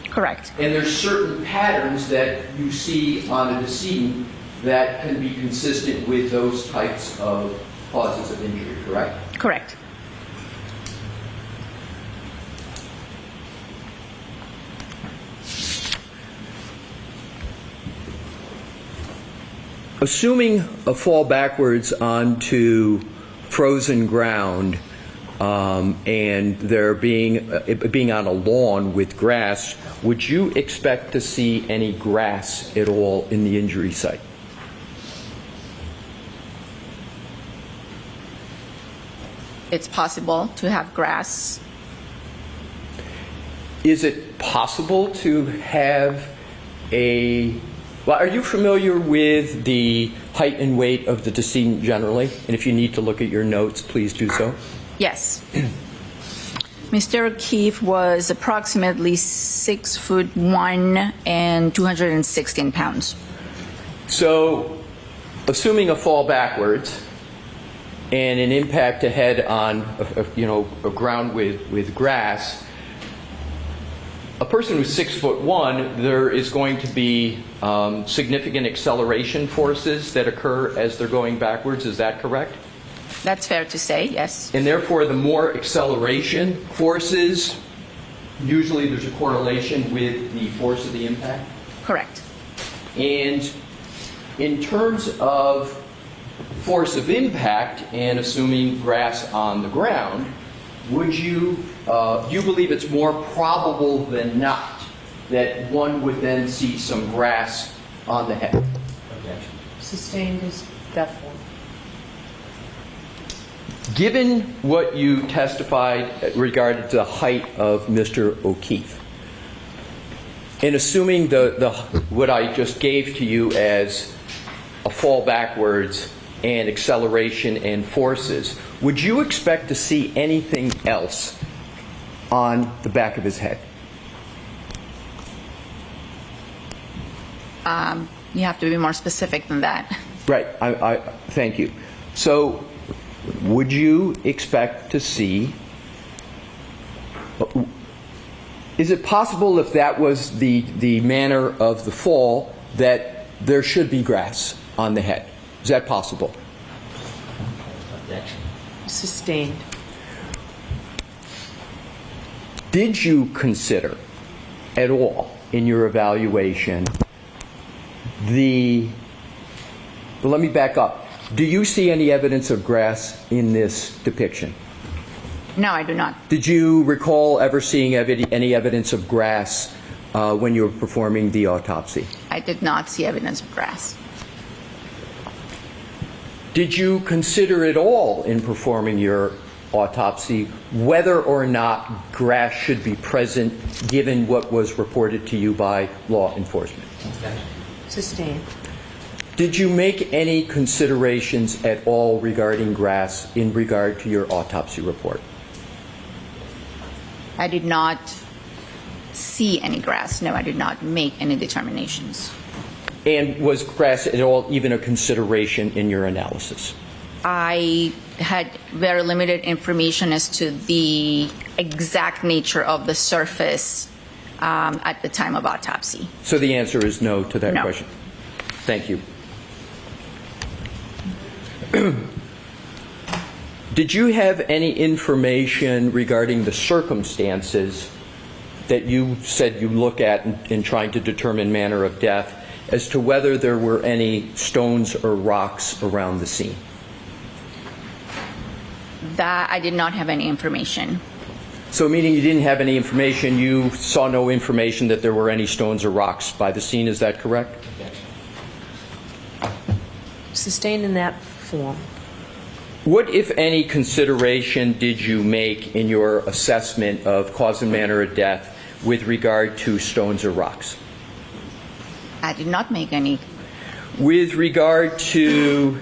Correct. And there's certain patterns that you see on a decedent that can be consistent with those types of causes of injury, correct? Correct. Assuming a fall backwards onto frozen ground and there being on a lawn with grass, would you expect to see any grass at all in the injury site? It's possible to have grass. Is it possible to have a... Well, are you familiar with the height and weight of the decedent generally? And if you need to look at your notes, please do so. Yes. Mr. O'Keefe was approximately 6'1" and 216 pounds. So, assuming a fall backwards and an impact to head on, a ground with grass, a person who's 6'1", there is going to be significant acceleration forces that occur as they're going backwards. Is that correct? That's fair to say, yes. And therefore, the more acceleration forces, usually there's a correlation with the force of the impact. Correct. And in terms of force of impact and assuming grass on the ground, would you believe it's more probable than not that one would then see some grass on the head? Sustained is death form. Given what you testified regarding the height of Mr. O'Keefe, and assuming what I just gave to you as a fall backwards and acceleration and forces, would you expect to see anything else on the back of his head? You have to be more specific than that. Right. I thank you. So, would you expect to see? Is it possible, if that was the manner of the fall, that there should be grass on the head? Is that possible? Sustained. Did you consider at all in your evaluation well, let me back up. Do you see any evidence of grass in this depiction? No, I do not. Did you recall ever seeing any evidence of grass when you were performing the autopsy? I did not see evidence of grass. Did you consider at all in performing your autopsy, whether or not grass should be present given what was reported to you by law enforcement? Sustained. Did you make any considerations at all regarding grass in regard to your autopsy report? I did not see any grass. No, I did not make any determinations. And was grass at all even a consideration in your analysis? I had very limited information as to the exact nature of the surface at the time of autopsy. So the answer is no to that No. question. Thank you. Did you have any information regarding the circumstances that you said you look at in trying to determine manner of death as to whether there were any stones or rocks around the scene? That I did not have any information. So meaning you didn't have any information, you saw no information that there were any stones or rocks by the scene, is that correct? Sustained in that form. What, if any, consideration did you make in your assessment of cause and manner of death with regard to stones or rocks? I did not make any. With regard to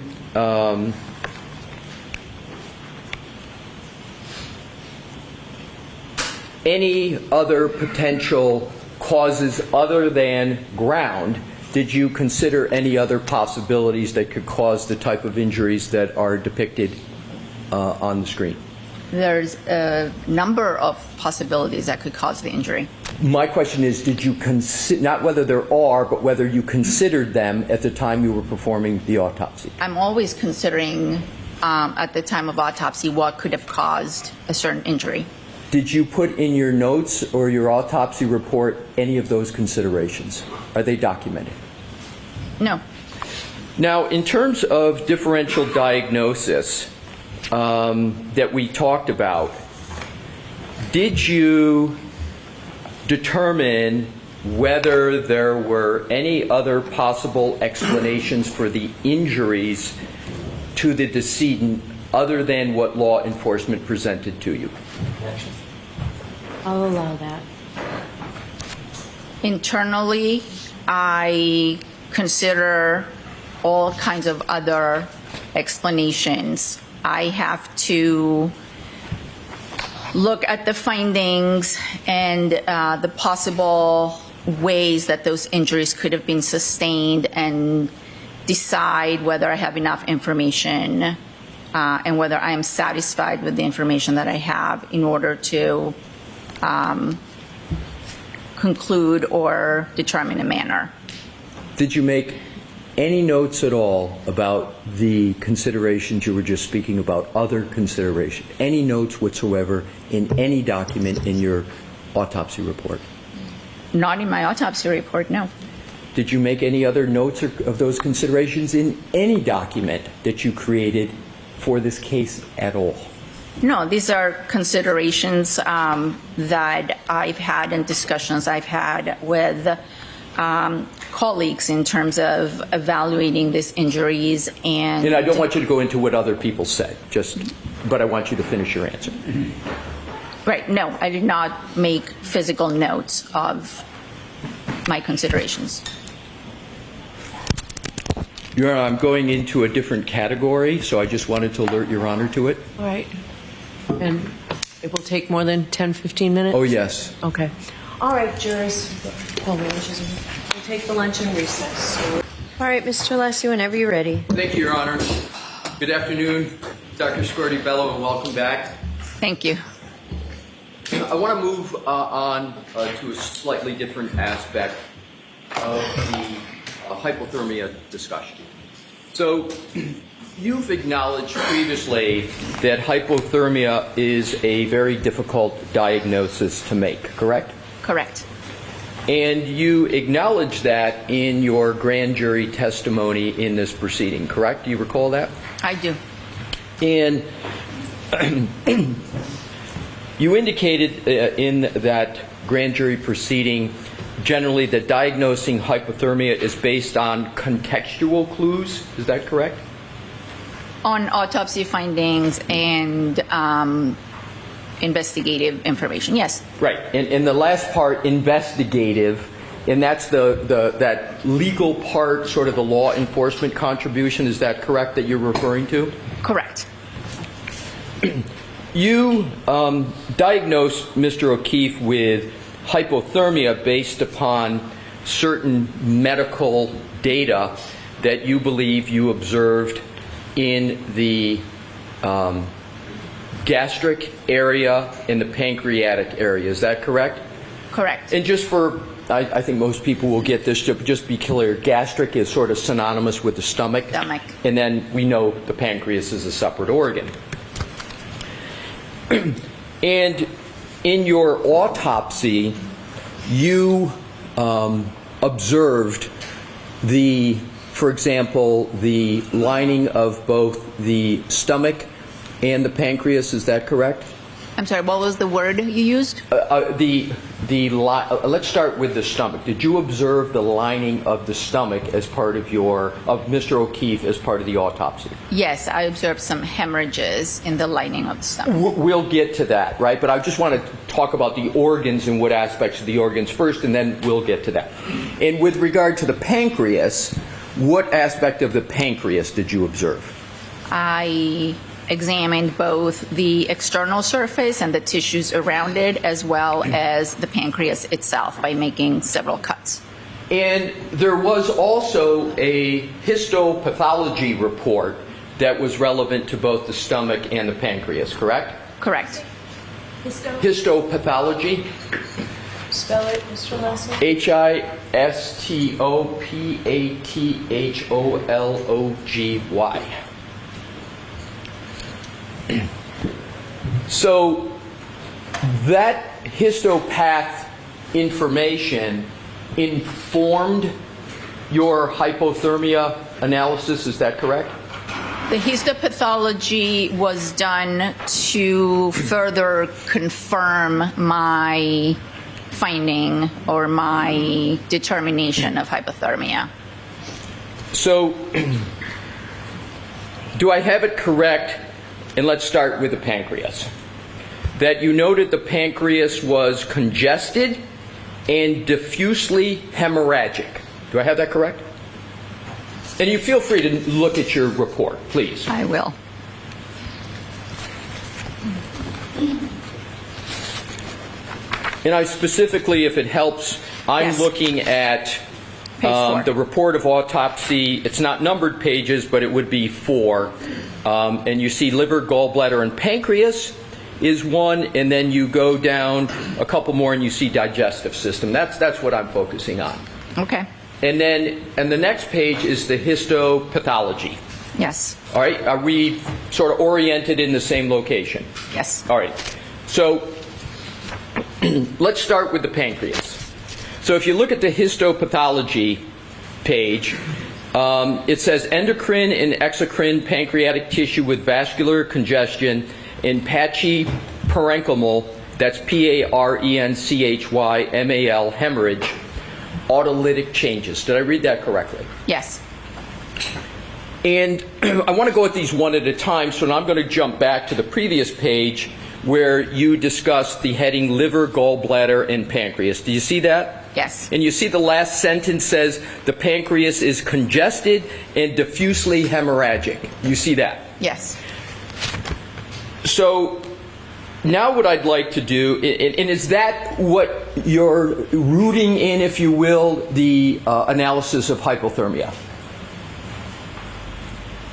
any other potential causes other than ground, did you consider any other possibilities that could cause the type of injuries that are depicted on the screen? There's a number of possibilities that could cause the injury. My question is, did you consider, not whether there are, but whether you considered them at the time you were performing the autopsy? I'm always considering at the time of autopsy what could have caused a certain injury. Did you put in your notes or your autopsy report any of those considerations? Are they documented? No. Now, in terms of differential diagnosis that we talked about, did you determine whether there were any other possible explanations for the injuries to the decedent other than what law enforcement presented to you? I'll allow that. Internally, I consider all kinds of other explanations. I have to look at the findings and the possible ways that those injuries could have been sustained and decide whether I have enough information and whether I am satisfied with the information that I have in order to conclude or determine a manner. Did you make any notes at all about the considerations you were just speaking about, other considerations, any notes whatsoever in any document in your autopsy report? Not in my autopsy report, no. Did you make any other notes of those considerations in any document that you created for this case at all? No, these are considerations that I've had and discussions I've had with colleagues in terms of evaluating these injuries and I don't want you to go into what other people said, but I want you to finish your answer. Right, no, I did not make physical notes of my considerations. Your Honor, I'm going into a different category, so I just wanted to alert Your Honor to it. All right. And it will take more than 10, 15 minutes? Oh, yes. Okay. All right, jurors. We'll take the lunch and recess. All right, Mr. Lessie, whenever you're ready. Thank you, Your Honor. Good afternoon, Dr. Scordi-Bello, and welcome back. Thank you. I want to move on to a slightly different aspect of the hypothermia discussion. So, you've acknowledged previously that hypothermia is a very difficult diagnosis to make, correct? Correct. And you acknowledge that in your grand jury testimony in this proceeding, correct? Do you recall that? I do. And you indicated in that grand jury proceeding generally that diagnosing hypothermia is based on contextual clues. Is that correct? On autopsy findings and investigative information, yes. Right, and the last part, investigative, and that's that legal part, sort of the law enforcement contribution, is that correct that you're referring to? Correct. You diagnosed Mr. O'Keefe with hypothermia based upon certain medical data that you believe you observed in the gastric area and the pancreatic area. Is that correct? Correct. And just for, I think most people will get this, to just be clear, gastric is sort of synonymous with the stomach. Stomach. And then we know the pancreas is a separate organ. And in your autopsy, you observed for example, the lining of both the stomach and the pancreas. Is that correct? I'm sorry, what was the word you used? Let's start with the stomach. Did you observe the lining of the stomach as part of Mr. O'Keefe as part of the autopsy? Yes, I observed some hemorrhages in the lining of the stomach. We'll get to that, right? But I just want to talk about the organs and what aspects of the organs first, and then we'll get to that. And with regard to the pancreas, what aspect of the pancreas did you observe? I examined both the external surface and the tissues around it, as well as the pancreas itself, by making several cuts. And there was also a histopathology report that was relevant to both the stomach and the pancreas, correct? Correct. Histopathology? Spell it, Mr. Leslie. Histopathology. So that histopath information informed your hypothermia analysis, is that correct? The histopathology was done to further confirm my finding or my determination of hypothermia. So, do I have it correct, and let's start with the pancreas, that you noted the pancreas was congested and diffusely hemorrhagic? Do I have that correct? And you feel free to look at your report, please. I will. And I specifically, if it helps, I'm Yes. looking at Page 4. the report of autopsy. It's not numbered pages, but it would be 4. And you see liver, gallbladder, and pancreas is 1, and then you go down a couple more and you see digestive system. That's what I'm focusing on. Okay. And the next page is the histopathology. Yes. All right, are we sort of oriented in the same location? Yes. All right, so let's start with the pancreas. So if you look at the histopathology page, it says endocrine and exocrine pancreatic tissue with vascular congestion and patchy parenchymal, that's parenchymal, hemorrhage, autolytic changes. Did I read that correctly? Yes. And I want to go at these one at a time, so now I'm going to jump back to the previous page where you discussed the heading liver, gallbladder, and pancreas. Do you see that? Yes. And you see the last sentence says the pancreas is congested and diffusely hemorrhagic. You see that? Yes. So now what I'd like to do, and is that what you're rooting in, if you will, the analysis of hypothermia?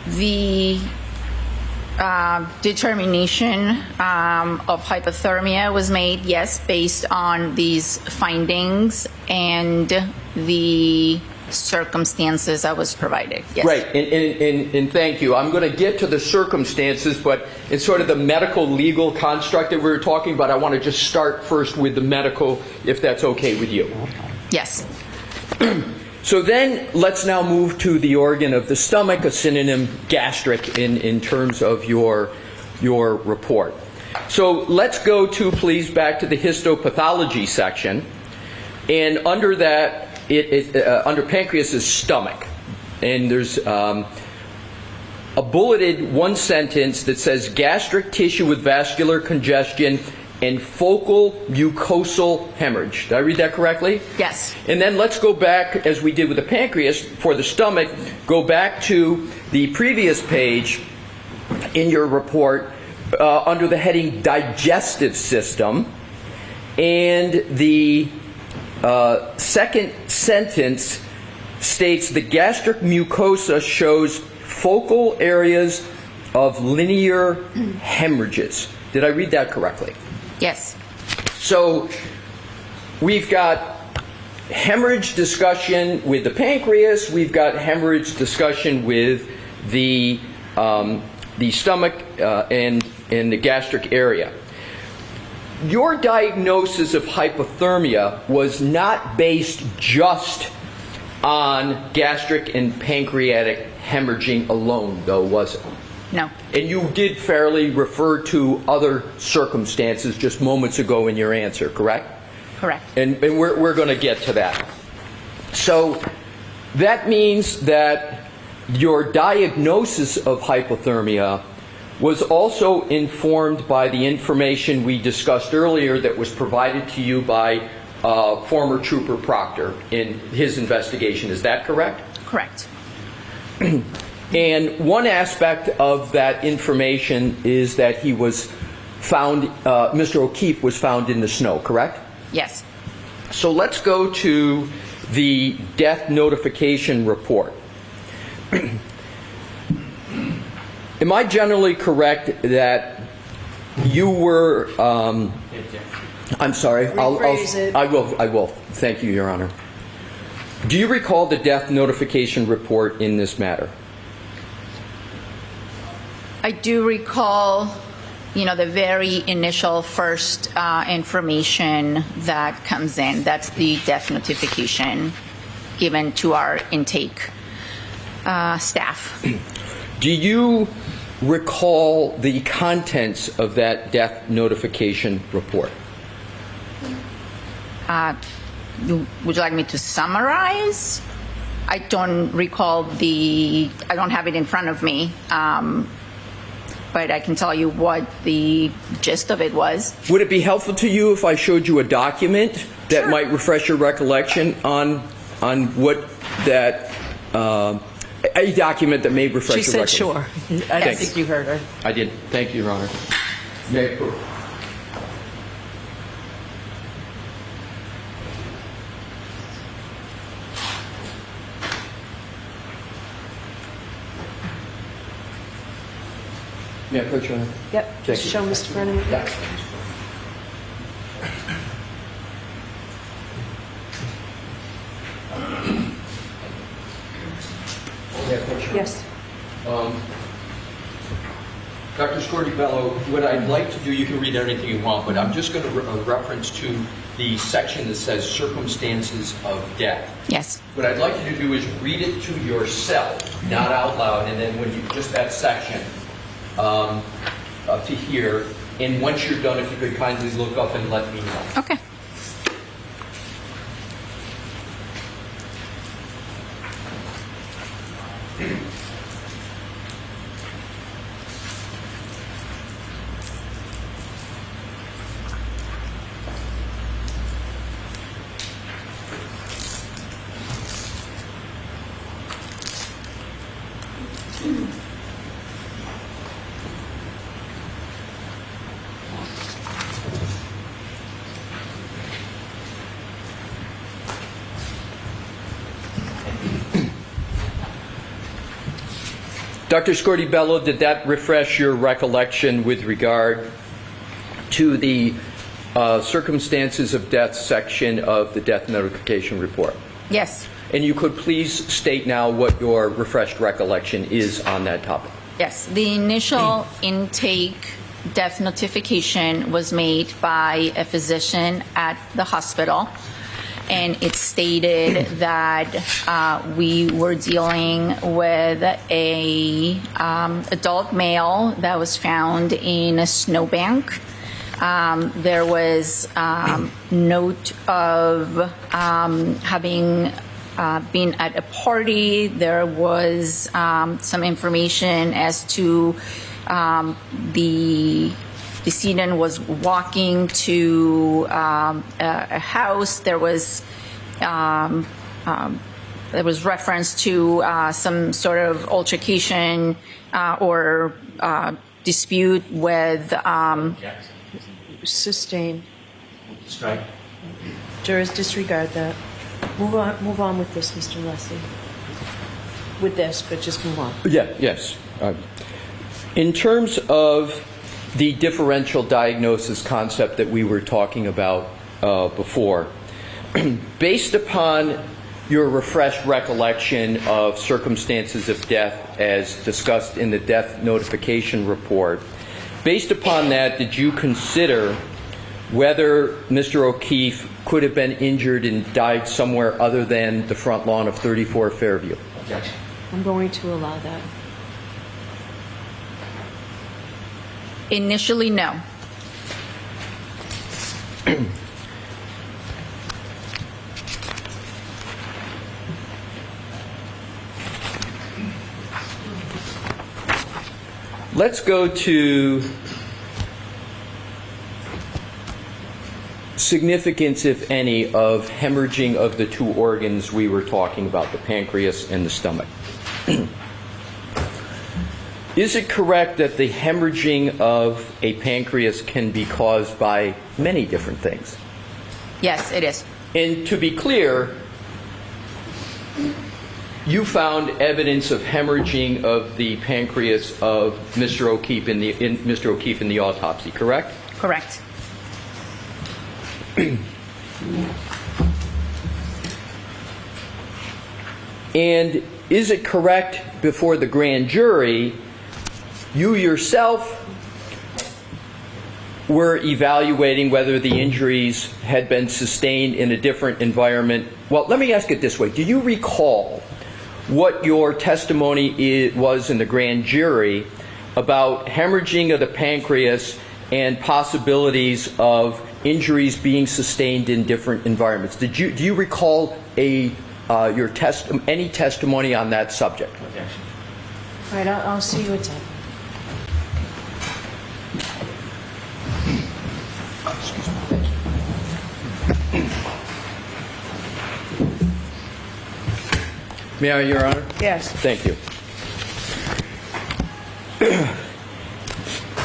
The determination of hypothermia was made, yes, based on these findings and the circumstances I was provided. Yes. Right, and thank you. I'm going to get to the circumstances, but it's sort of the medical legal construct that we were talking about. I want to just start first with the medical, if that's okay with you. Yes. So then let's now move to the organ of the stomach, a synonym gastric in terms of your report. So let's go to, please, back to the histopathology section. And under that, under pancreas is stomach. And there's a a bulleted one sentence that says gastric tissue with vascular congestion and focal mucosal hemorrhage. Did I read that correctly? Yes. And then let's go back, as we did with the pancreas, for the stomach, go back to the previous page in your report under the heading digestive system. And the second sentence states the gastric mucosa shows focal areas of linear hemorrhages. Did I read that correctly? Yes. So we've got hemorrhage discussion with the pancreas. We've got hemorrhage discussion with the stomach and the gastric area. Your diagnosis of hypothermia was not based just on gastric and pancreatic hemorrhaging alone, though, was it? No. And you did fairly refer to other circumstances just moments ago in your answer, correct? Correct. And we're going to get to that. So that means that your diagnosis of hypothermia was also informed by the information we discussed earlier that was provided to you by former Trooper Proctor in his investigation. Is that correct? Correct. And one aspect of that information is that he was found, Mr. O'Keefe was found in the snow, correct? Yes. So let's go to the death notification report. Am I generally correct that you were, I'm sorry, Rephrase it. I will. Thank you, Your Honor. Do you recall the death notification report in this matter? I do recall, the very initial first information that comes in. That's the death notification given to our intake staff. Do you recall the contents of that death notification report? Would you like me to summarize? I don't recall I don't have it in front of me, but I can tell you what the gist of it was. Would it be helpful to you if I showed you a document that Sure. might refresh your recollection on what that, a document that may refresh She your said recollection? sure. I Thanks. think you heard her. I did. Thank you, Your Honor. May I approve? May I approach, Your Honor? Yep. Thank Just you. show Mr. Brennan. Yeah. May I approach, Your Honor? Yes. Dr. Scordi-Bello, what I'd like to do, you can read anything you want, but I'm just going to reference to the section that says circumstances of death. Yes. What I'd like you to do is read it to yourself, not out loud, and then when you just that section to hear. And once you're done, if you could kindly look up and let me know. Okay. Dr. Scordi-Bello, did that refresh your recollection with regard to the circumstances of death section of the death notification report? Yes. And you could please state now what your refreshed recollection is on that topic. Yes. The initial intake death notification was made by a physician at the hospital, and it stated that we were dealing with a adult male that was found in a snowbank. There was note of having been at a party. There was some information as to the decedent was walking to a house. There was reference to some sort of altercation or dispute with Sustained. Strike. Jurors, disregard that. Move on with this, Mr. Leslie. With this, but just move on. Yes. In terms of the differential diagnosis concept that we were talking about before, based upon your refreshed recollection of circumstances of death as discussed in the death notification report, based upon that, did you consider whether Mr. O'Keefe could have been injured and died somewhere other than the front lawn of 34 Fairview? Objection. I'm going to allow that. initially no. Let's go to significance, if any, of hemorrhaging of the two organs we were talking about, the pancreas and the stomach. Is it correct that the hemorrhaging of a pancreas can be caused by many different things? Yes, it is. And to be clear, you found evidence of hemorrhaging of the pancreas of Mr. O'Keefe in the autopsy, correct? Correct. And is it correct before the grand jury, you yourself were evaluating whether the injuries had been sustained in a different environment? Well, let me ask it this way. Do you recall what your testimony was in the grand jury about hemorrhaging of the pancreas and possibilities of injuries being sustained in different environments? Do you recall any testimony on that subject? Objection. All right, I'll see you at 10. May I, Your Honor? Yes. Thank you.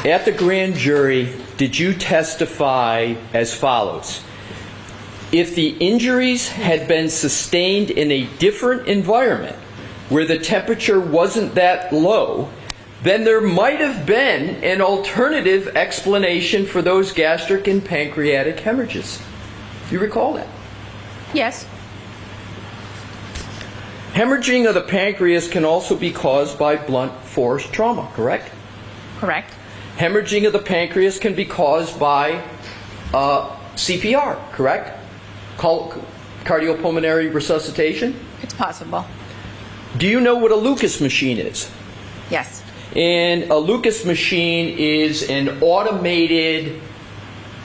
At the grand jury, did you testify as follows? If the injuries had been sustained in a different environment where the temperature wasn't that low, then there might have been an alternative explanation for those gastric and pancreatic hemorrhages. Do you recall that? Yes. Hemorrhaging of the pancreas can also be caused by blunt force trauma, correct? Correct. Hemorrhaging of the pancreas can be caused by CPR, correct? Cardiopulmonary resuscitation? It's possible. Do you know what a Lucas machine is? Yes. And a Lucas machine is an automated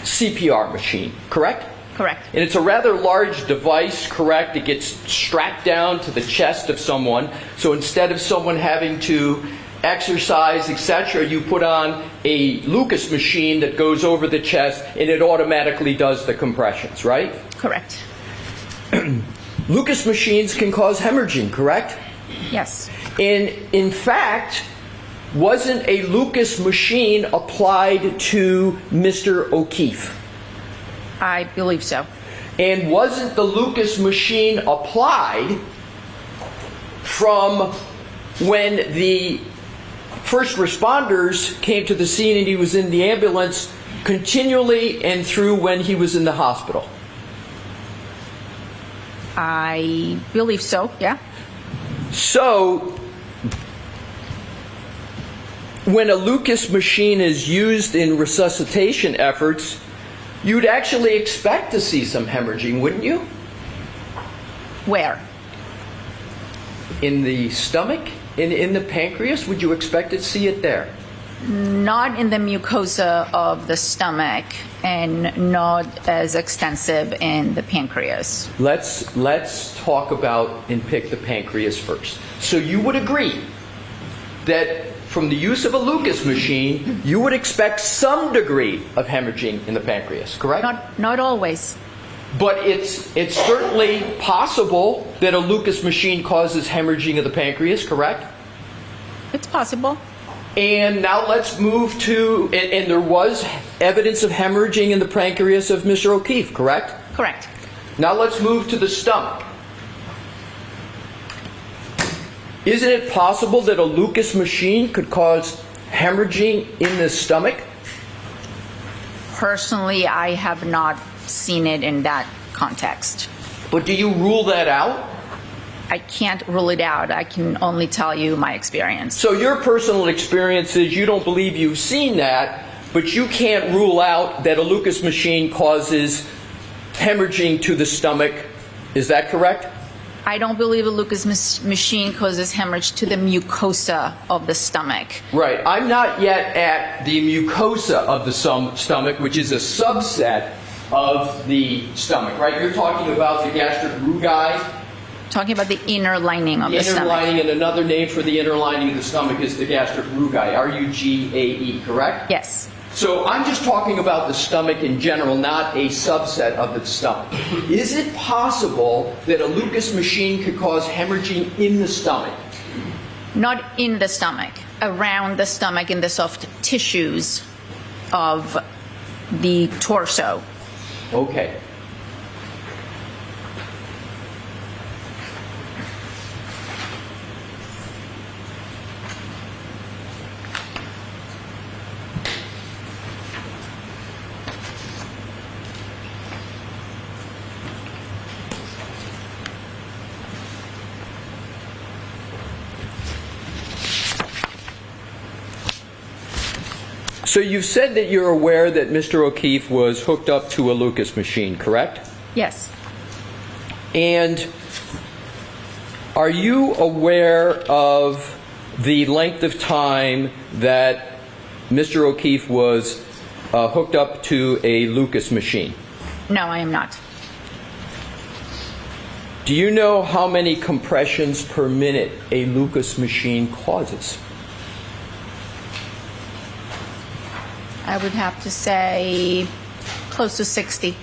CPR machine, correct? Correct. And it's a rather large device, correct? It gets strapped down to the chest of someone. So instead of someone having to exercise, etc., you put on a Lucas machine that goes over the chest and it automatically does the compressions, right? Correct. Lucas machines can cause hemorrhaging, correct? Yes. And in fact, wasn't a Lucas machine applied to Mr. O'Keefe? I believe so. And wasn't the Lucas machine applied from when the first responders came to the scene and he was in the ambulance continually and through when he was in the hospital? I believe so, yeah. So, when a Lucas machine is used in resuscitation efforts, you'd actually expect to see some hemorrhaging, wouldn't you? Where? In the stomach? In the pancreas? Would you expect to see it there? Not in the mucosa of the stomach and not as extensive in the pancreas. Let's talk about and pick the pancreas first. So you would agree that from the use of a Lucas machine, you would expect some degree of hemorrhaging in the pancreas, correct? Not always. But it's certainly possible that a Lucas machine causes hemorrhaging of the pancreas, correct? It's possible. And now let's move to, and there was evidence of hemorrhaging in the pancreas of Mr. O'Keefe, correct? Correct. Now let's move to the stomach. Isn't it possible that a Lucas machine could cause hemorrhaging in the stomach? Personally, I have not seen it in that context. But do you rule that out? I can't rule it out. I can only tell you my experience. So your personal experience is you don't believe you've seen that, but you can't rule out that a Lucas machine causes hemorrhaging to the stomach. Is that correct? I don't believe a Lucas machine causes hemorrhage to the mucosa of the stomach. Right. I'm not yet at the mucosa of the stomach, which is a subset of the stomach, right? You're talking about the gastric rugae. Talking about the inner lining of the inner stomach. lining, and another name for the inner lining of the stomach is the gastric rugae, R-U-G-A-E, correct? Yes. So I'm just talking about the stomach in general, not a subset of the stomach. Is it possible that a Lucas machine could cause hemorrhaging in the stomach? Not in the stomach, around the stomach, in the soft tissues of the torso. Okay. So you've said that you're aware that Mr. O'Keefe was hooked up to a Lucas machine, correct? Yes. And are you aware of the length of time that Mr. O'Keefe was hooked up to a Lucas machine? No, I am not. Do you know how many compressions per minute a Lucas machine causes? I would have to say close to 60.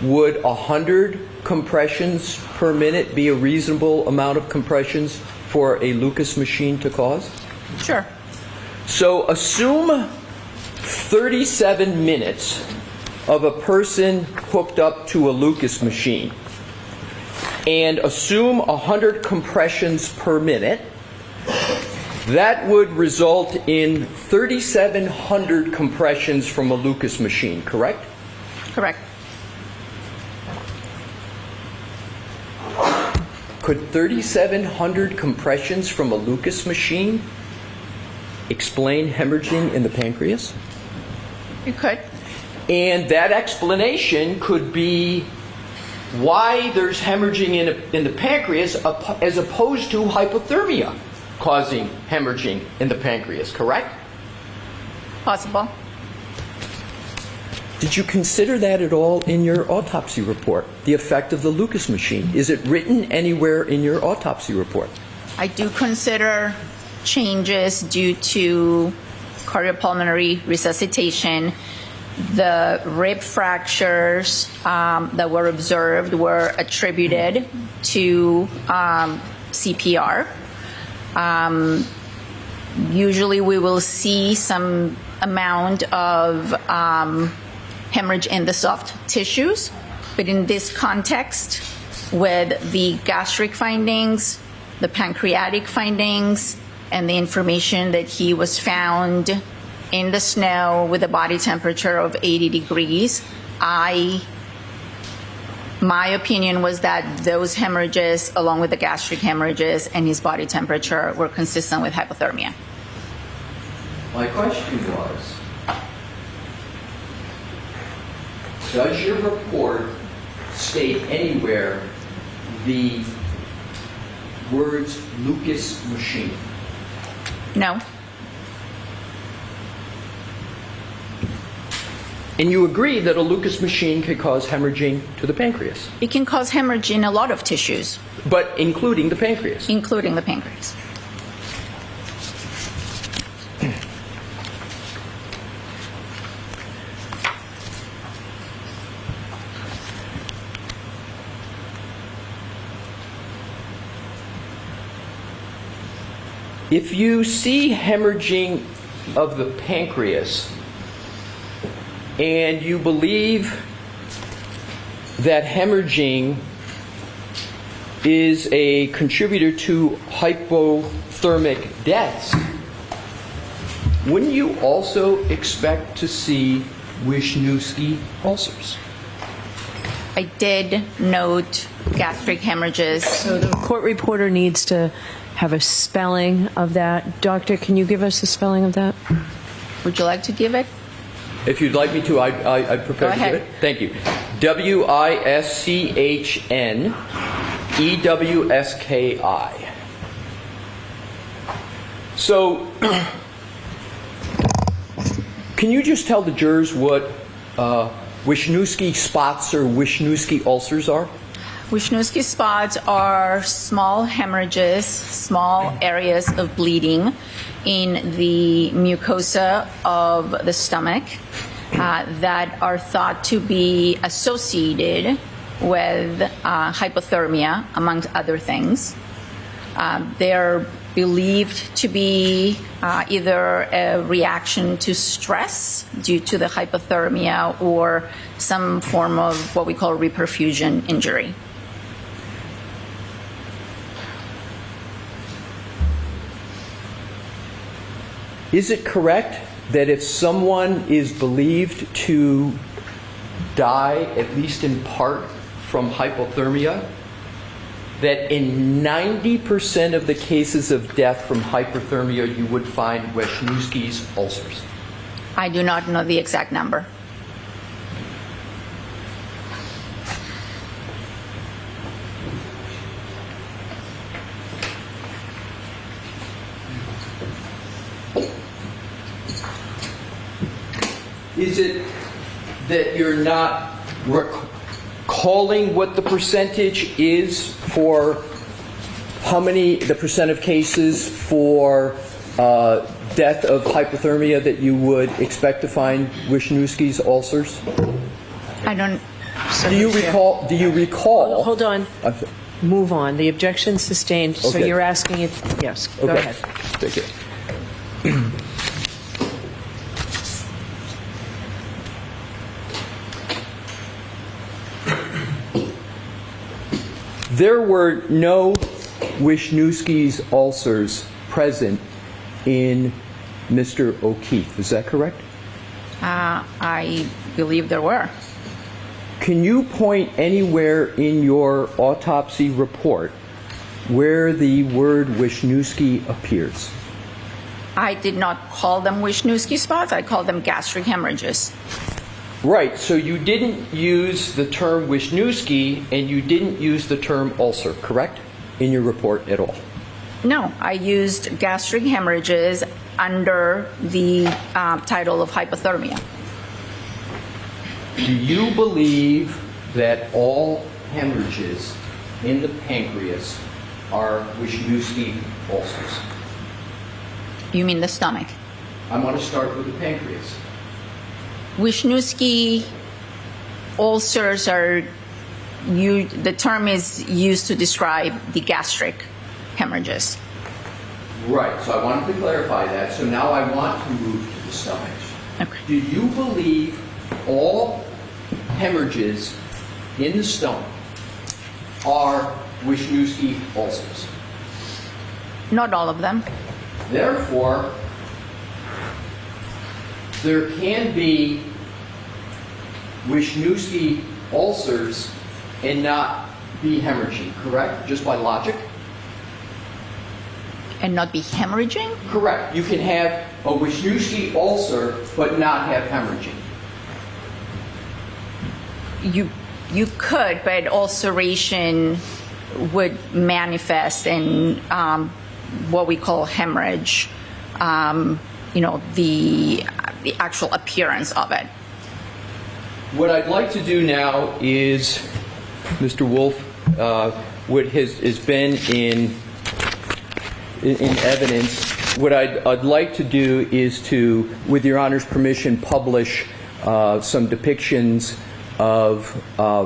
Would 100 compressions per minute be a reasonable amount of compressions for a Lucas machine to cause? Sure. So assume 37 minutes of a person hooked up to a Lucas machine, and assume 100 compressions per minute. That would result in 3,700 compressions from a Lucas machine, correct? Correct. Could 3,700 compressions from a Lucas machine explain hemorrhaging in the pancreas? You could. And that explanation could be why there's hemorrhaging in the pancreas as opposed to hypothermia causing hemorrhaging in the pancreas, correct? Possible. Did you consider that at all in your autopsy report, the effect of the Lucas machine? Is it written anywhere in your autopsy report? I do consider changes due to cardiopulmonary resuscitation. The rib fractures that were observed were attributed to CPR. Usually we will see some amount of hemorrhage in the soft tissues, but in this context, with the gastric findings, the pancreatic findings, and the information that he was found in the snow with a body temperature of 80 degrees, my opinion was that those hemorrhages, along with the gastric hemorrhages and his body temperature, were consistent with hypothermia. My question was, does your report state anywhere the words Lucas machine? No. And you agree that a Lucas machine could cause hemorrhaging to the pancreas, It can cause hemorrhage in a lot of tissues, but including the pancreas. including the pancreas. If you see hemorrhaging of the pancreas and you believe that hemorrhaging is a contributor to hypothermic deaths, wouldn't you also expect to see Wisniewski ulcers? I did note gastric hemorrhages. So the court reporter needs to have a spelling of that. Doctor, can you give us a spelling of that? Would you like to give it? If you'd like me to, I prepared Go to ahead. give it. Thank you. Wisnewski. So, can you just tell the jurors what Wisniewski spots or Wisniewski ulcers are? Wisniewski spots are small hemorrhages, small areas of bleeding in the mucosa of the stomach that are thought to be associated with hypothermia, amongst other things. They're believed to be either a reaction to stress due to the hypothermia or some form of what we call reperfusion injury. Is it correct that if someone is believed to die, at least in part, from hypothermia, that in 90% of the cases of death from hypothermia, you would find Wisniewski's ulcers? I do not know the exact number. Is it that you're not recalling what the percentage is for the percent of cases for death of hypothermia that you would expect to find Wisniewski's ulcers? I don't. Do you recall? Hold on. I'm sorry. Move on. The objection sustained. So Okay. you're asking if, yes, go Okay. ahead. Thank you. There were no Wisniewski's ulcers present in Mr. O'Keefe. Is that correct? I believe there were. Can you point anywhere in your autopsy report where the word Wisniewski appears? I did not call them Wisniewski spots. I called them gastric hemorrhages. Right, so you didn't use the term Wisniewski and you didn't use the term ulcer, correct? In your report at all? No, I used gastric hemorrhages under the title of hypothermia. Do you believe that all hemorrhages in the pancreas are Wisniewski ulcers? You mean the stomach? I want to start with the pancreas. Wisniewski ulcers are, the term is used to describe the gastric hemorrhages. Right, so I wanted to clarify that. So now I want to move to the stomach. Okay. Do you believe all hemorrhages in the stomach are Wisniewski ulcers? Not all of them. Therefore, there can be Wisniewski ulcers and not be hemorrhaging, correct? Just by logic? And not be hemorrhaging? Correct. You can have a Wisniewski ulcer but not have hemorrhaging. You could, but ulceration would manifest in what we call hemorrhage, the actual appearance of it. What I'd like to do now is, Mr. Wolf, what has been in evidence, what I'd like to do is to, with Your Honor's permission, publish some depictions of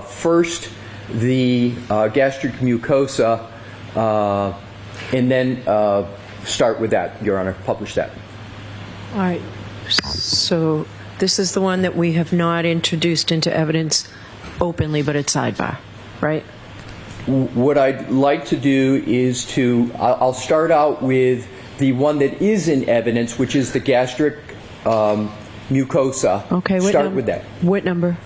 first the gastric mucosa, and then start with that, Your Honor. Publish that. All right. So this is the one that we have not introduced into evidence openly, but at sidebar, right? What I'd like to do is I'll start out with the one that is in evidence, which is the gastric mucosa. Okay. Start with that. What number?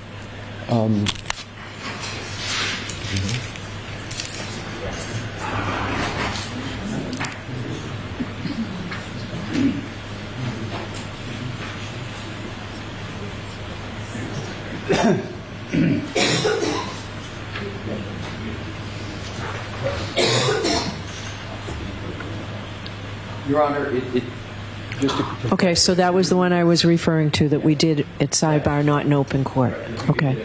Your Honor, just to... Okay, so that was the one I was referring to that we did at sidebar, not in open court. Okay.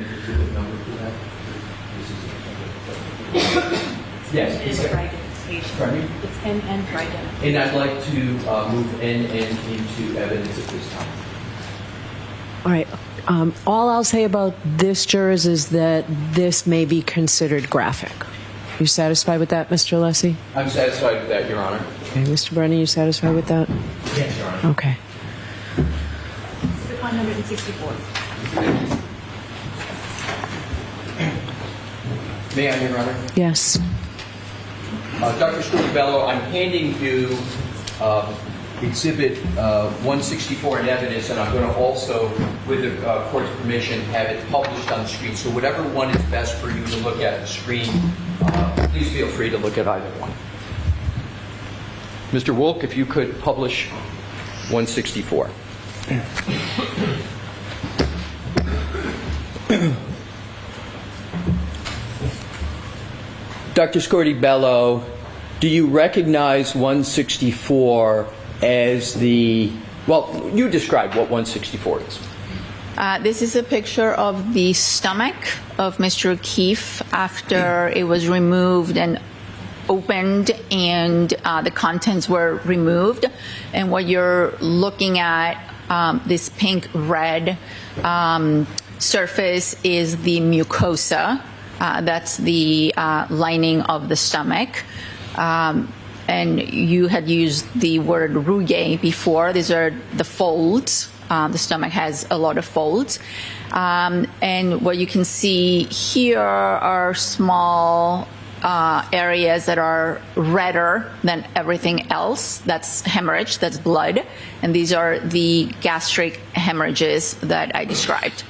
Yes. It's for identification. Pardon me? It's NN for identification. And I'd like to move NN into evidence at this time. All right. All I'll say about this, jurors, is that this may be considered graphic. You satisfied with that, Mr. Alessi? I'm satisfied with that, Your Honor. Okay, Mr. Brennan, you satisfied with that? Yes, Your Honor. Okay. 164. May I, Your Honor? Yes. Dr. Scordi-Bello, I'm handing you Exhibit 164 in evidence, and I'm going to also, with the court's permission, have it published on the screen. So whatever one is best for you to look at the screen, please feel free to look at either one. Mr. Wolk, if you could publish 164. Dr. Scordi-Bello, do you recognize 164 as the, well, you describe what 164 is. This is a picture of the stomach of Mr. O'Keefe after it was removed and opened and the contents were removed. And what you're looking at, this pink-red surface, is the mucosa. That's the lining of the stomach. And you had used the word rouge before. These are the folds. The stomach has a lot of folds. And what you can see here are small areas that are redder than everything else. That's hemorrhage, that's blood. And these are the gastric hemorrhages that I described.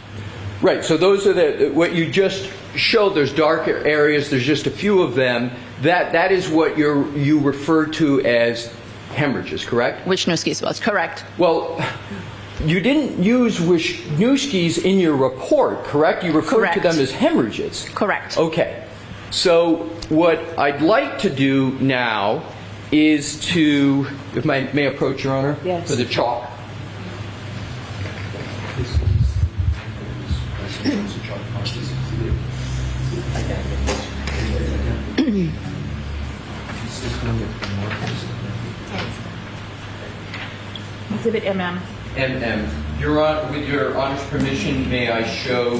Right, so those are what you just showed. There's darker areas, there's just a few of them. That is what you refer to as hemorrhages, correct? Wisniewski's was correct. Well, you didn't use Wisniewski's in your report, correct? You referred to them as hemorrhages. Correct. Okay. So what I'd like to do now is to, if I may approach, Your Honor? Yes. For the chalk. Exhibit MM. With your Honor's permission, may I show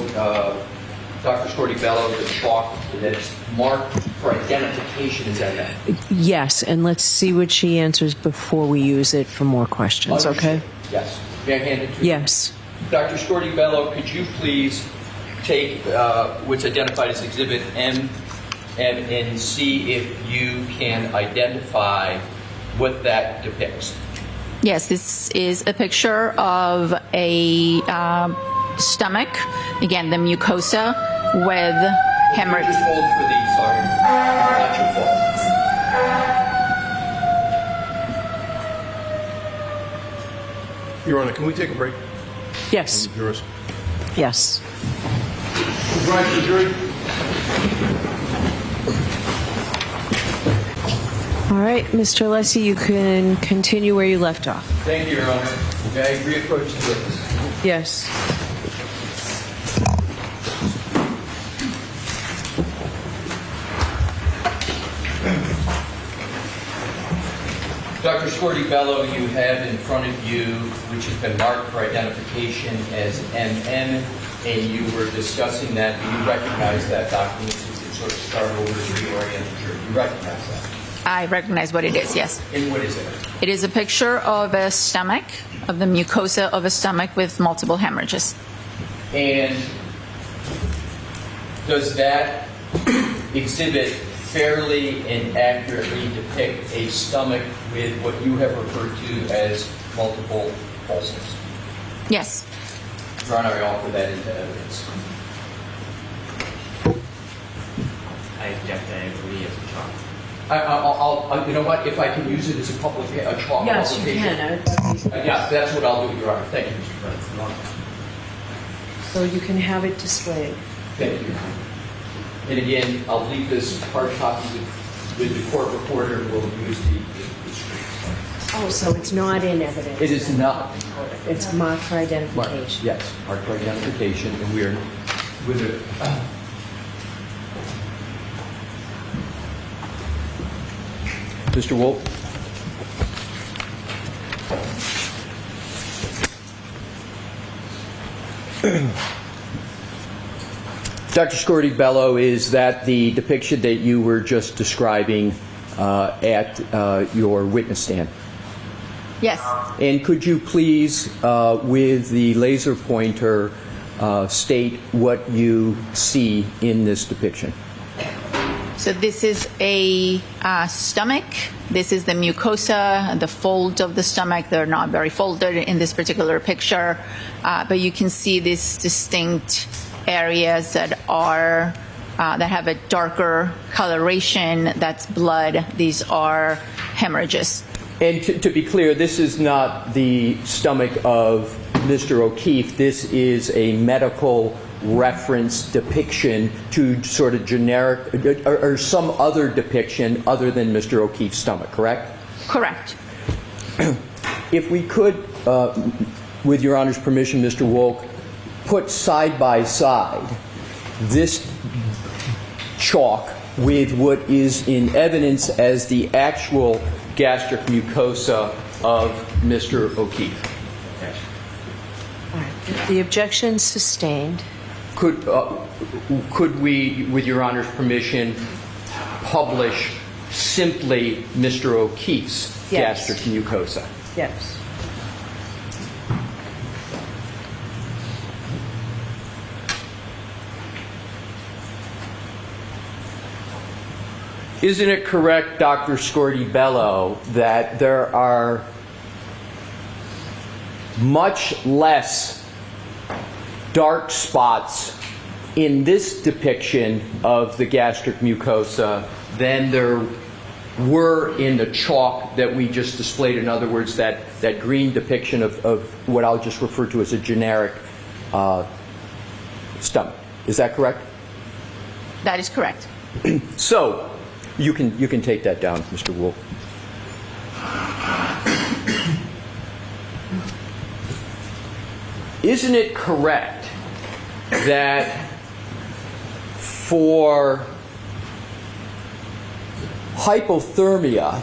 Dr. Scordi-Bello the chalk that's marked for identification as MM? Yes, and let's see what she answers before we use it for more questions, okay? Yes. May I hand it to you? Yes. Dr. Scordi-Bello, could you please take what's identified as Exhibit M and see if you can identify what that depicts? Yes, this is a picture of a stomach. Again, the mucosa with hemorrhage. Just hold for the, sorry, not your fault. Your Honor, can we take a break? Yes. Jurors. Yes. Rise to the jury. All right, Mr. Alessi, you can continue where you left off. Thank you, Your Honor. May I reapproach the witness? Yes. Scordi-Bello, you have in front of you, which has been marked for identification as MM, and you were discussing that. Do you recognize that document? So you can sort of start over to reorient the jury. You recognize that? I recognize what it is, yes. And what is it? It is a picture of a stomach, of the mucosa of a stomach with multiple hemorrhages. And does that exhibit fairly and accurately depict a stomach with what you have referred to as multiple ulcers? Yes. Your Honor, I offer that into evidence. I object to everybody as a child. You know what, if I can use it as a chalk Yes, you publication. can. Yeah, that's what I'll do, Your Honor. Thank you, Mr. President. So you can have it displayed. Thank you. And again, I'll leave this hard copy with the court reporter, and we'll use the screens. Oh, so it's not in evidence? It is not. It's marked for Mark, identification? yes, marked for identification, and we are with it. Mr. Wolf? Dr. Scordi-Bello, is that the depiction that you were just describing at your witness stand? Yes. And could you please, with the laser pointer, state what you see in this depiction? So this is a stomach. This is the mucosa, the fold of the stomach. They're not very folded in this particular picture, but you can see these distinct areas that are that have a darker coloration. That's blood. These are hemorrhages. And to be clear, this is not the stomach of Mr. O'Keefe. This is a medical reference depiction to sort of generic or some other depiction other than Mr. O'Keefe's stomach, correct? Correct. If we could, with Your Honor's permission, Mr. Wolk, put side by side this chalk with what is in evidence as the actual gastric mucosa of Mr. O'Keefe. All right. The objection sustained. Could we, with Your Honor's permission, publish simply Mr. O'Keefe's Yes. gastric mucosa? Yes. Isn't it correct, Dr. Scordi-Bello, that there are much less dark spots in this depiction of the gastric mucosa than there were in the chalk that we just displayed? In other words, that green depiction of what I'll just refer to as a generic stomach. Is that correct? That is correct. So, you can take that down, Mr. Wolf. Isn't it correct that for hypothermia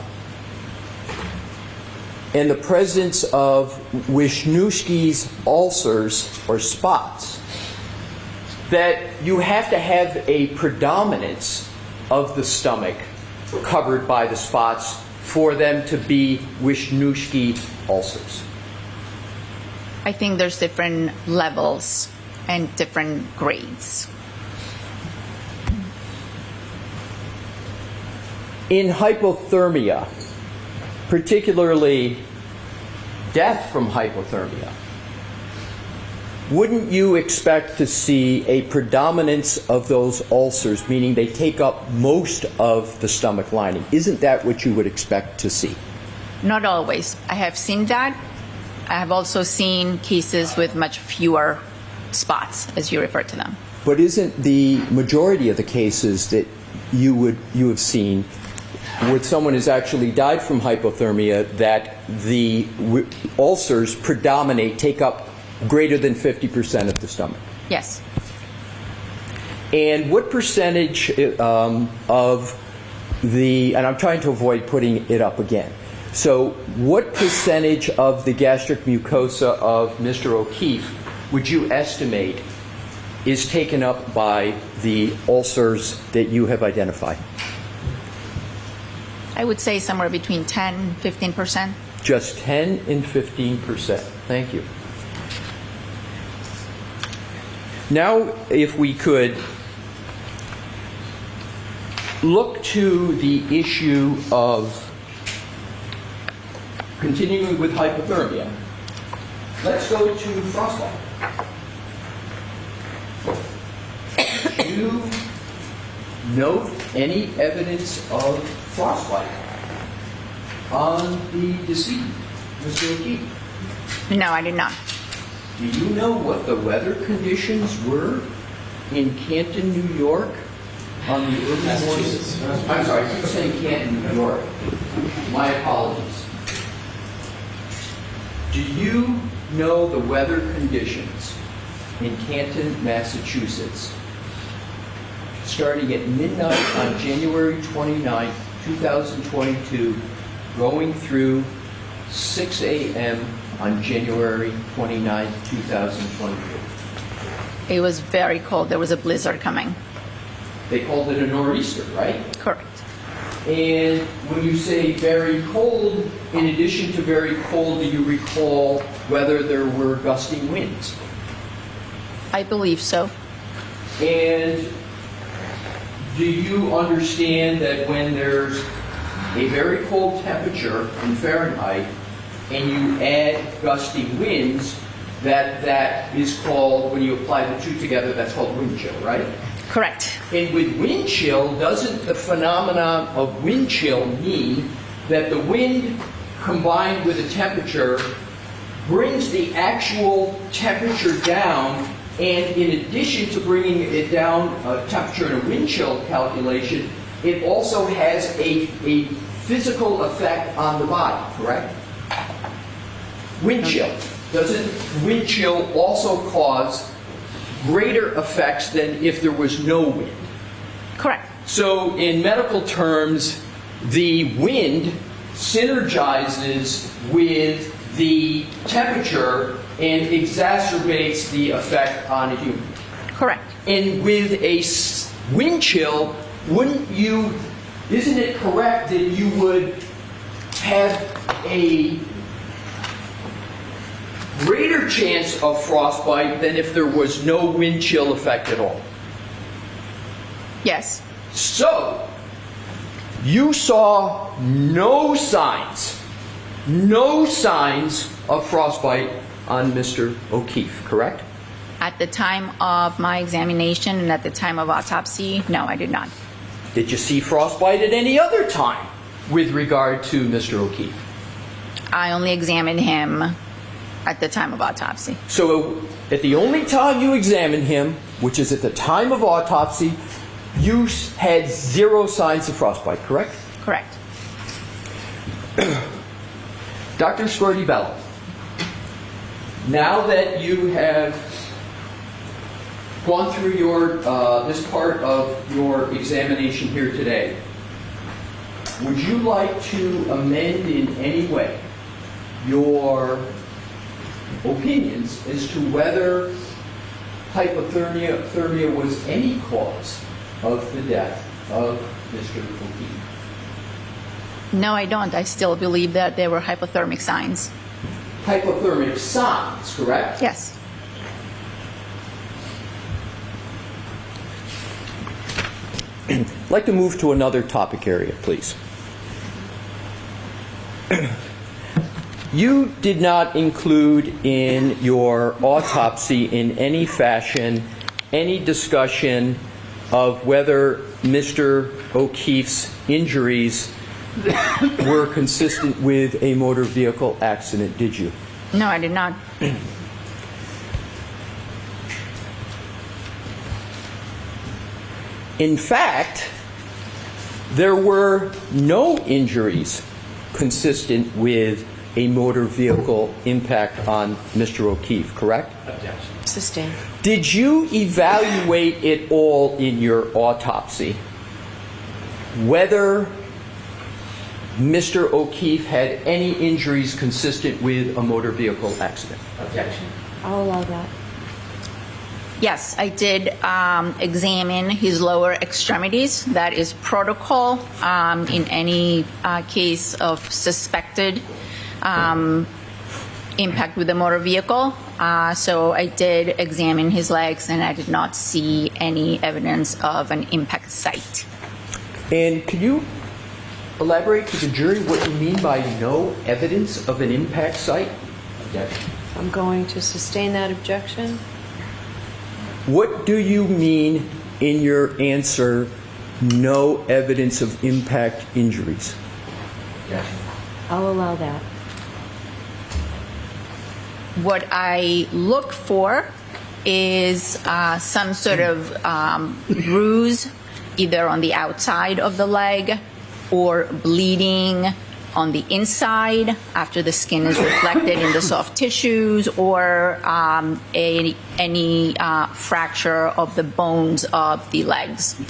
and the presence of Wisniewski's ulcers or spots, that you have to have a predominance of the stomach covered by the spots for them to be Wisniewski ulcers? I think there's different levels and different grades. In hypothermia, particularly death from hypothermia, wouldn't you expect to see a predominance of those ulcers, meaning they take up most of the stomach lining? Isn't that what you would expect to see? Not always. I have seen that. I have also seen cases with much fewer spots, as you refer to them. But isn't the majority of the cases that you have seen where someone has actually died from hypothermia that the ulcers predominate, take up greater than 50% of the stomach? Yes. And what percentage of the, and I'm trying to avoid putting it up again, So what percentage of the gastric mucosa of Mr. O'Keefe would you estimate is taken up by the ulcers that you have identified? I would say somewhere between 10, 15%. Just 10 and 15%. Thank you. Now, if we could look to the issue of continuing with hypothermia. Let's go to frostbite. Do you note any evidence of frostbite on the deceased, Mr. O'Keefe? No, I did not. Do you know what the weather conditions were in Canton, New York on the early mornings? I'm sorry, I keep saying Canton, New York. My apologies. Do you know the weather conditions in Canton, Massachusetts, starting at midnight on January 29, 2022, going through 6 a.m. on January 29, 2022? It was very cold. There was a blizzard coming. They called it a nor'easter, right? Correct. And when you say very cold, in addition to very cold, do you recall whether there were gusting winds? I believe so. And do you understand that when there's a very cold temperature in Fahrenheit and you add gusting winds, that is called, when you apply the two together, that's called wind chill, right? Correct. And with wind chill, doesn't the phenomenon of wind chill mean that the wind combined with the temperature brings the actual temperature down, and in addition to bringing it down, temperature in a wind chill calculation, it also has a physical effect on the body, correct? Wind chill. Doesn't wind chill also cause greater effects than if there was no wind? Correct. So in medical terms, the wind synergizes with the temperature and exacerbates the effect on a human. Correct. And with a wind chill, isn't it correct that you would have a greater chance of frostbite than if there was no wind chill effect at all? Yes. So, you saw no signs of frostbite on Mr. O'Keefe, correct? At the time of my examination and at the time of autopsy, no, I did not. Did you see frostbite at any other time with regard to Mr. O'Keefe? I only examined him at the time of autopsy. So, at the only time you examined him, which is at the time of autopsy, you had zero signs of frostbite, correct? Correct. Dr. Scordi-Bello, now that you have gone through this part of your examination here today, would you like to amend in any way your opinions as to whether hypothermia was any cause of the death of Mr. O'Keefe? No, I don't. I still believe that there were hypothermic signs. Hypothermic signs, correct? Yes. I'd like to move to another topic area, please. You did not include in your autopsy in any fashion any discussion of whether Mr. O'Keefe's injuries were consistent with a motor vehicle accident, did you? No, I did not. In fact, there were no injuries consistent with a motor vehicle impact on Mr. O'Keefe, correct? Objection. Sustained. Did you evaluate it all in your autopsy whether Mr. O'Keefe had any injuries consistent with a motor vehicle accident? Objection. I'll allow that. Yes, I did examine his lower extremities. That is protocol in any case of suspected impact with a motor vehicle. So I did examine his legs, and I did not see any evidence of an impact site. And could you elaborate to the jury what you mean by no evidence of an impact site? Objection. I'm going to sustain that objection. What do you mean in your answer, no evidence of impact injuries? Objection. I'll allow that. What I look for is some sort of bruise, either on the outside of the leg or bleeding on the inside after the skin is reflected in the soft tissues, or any fracture of the bones of the legs.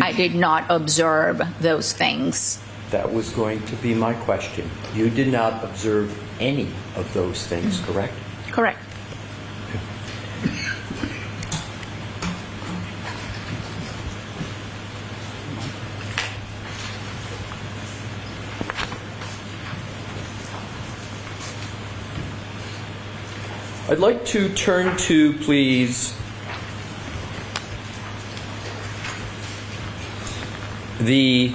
I did not observe those things. That was going to be my question. You did not observe any of those things, correct? Correct. I'd like to turn to, please, the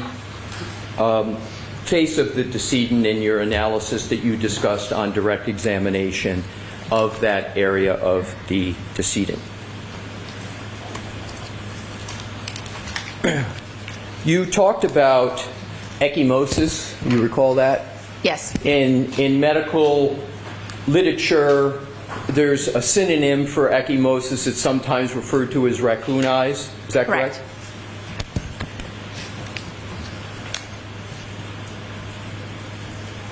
face of the decedent in your analysis that you discussed on direct examination of that area of the decedent. You talked about ecchymosis, you recall that? Yes. In medical literature, there's a synonym for ecchymosis. It's sometimes referred to as raccoon eyes. Is that correct? Correct.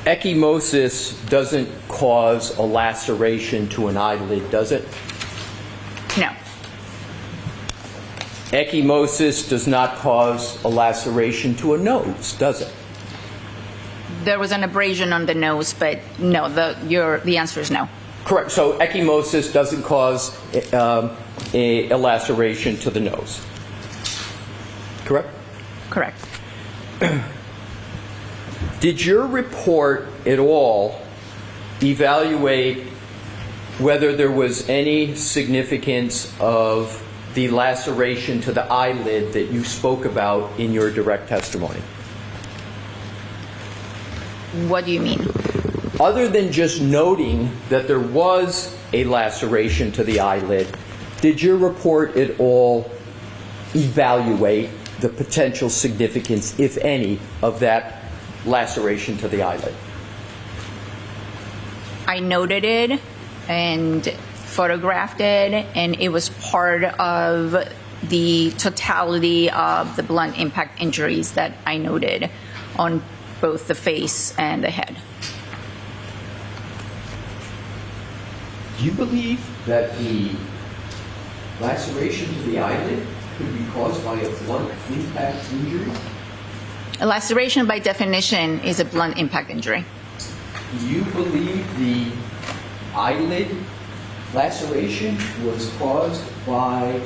Ecchymosis doesn't cause a laceration to an eyelid, does it? No. Ecchymosis does not cause a laceration to a nose, does it? There was an abrasion on the nose, but no, the answer is no. Correct. So ecchymosis doesn't cause a laceration to the nose. Correct? Correct. Did your report at all evaluate whether there was any significance of the laceration to the eyelid that you spoke about in your direct testimony? What do you mean? Other than just noting that there was a laceration to the eyelid, did your report at all evaluate the potential significance, if any, of that laceration to the eyelid? I noted it and photographed it, and it was part of the totality of the blunt impact injuries that I noted on both the face and the head. Do you believe that the laceration to the eyelid could be caused by a blunt impact injury? A laceration, by definition, is a blunt impact injury. Do you believe the eyelid laceration was caused by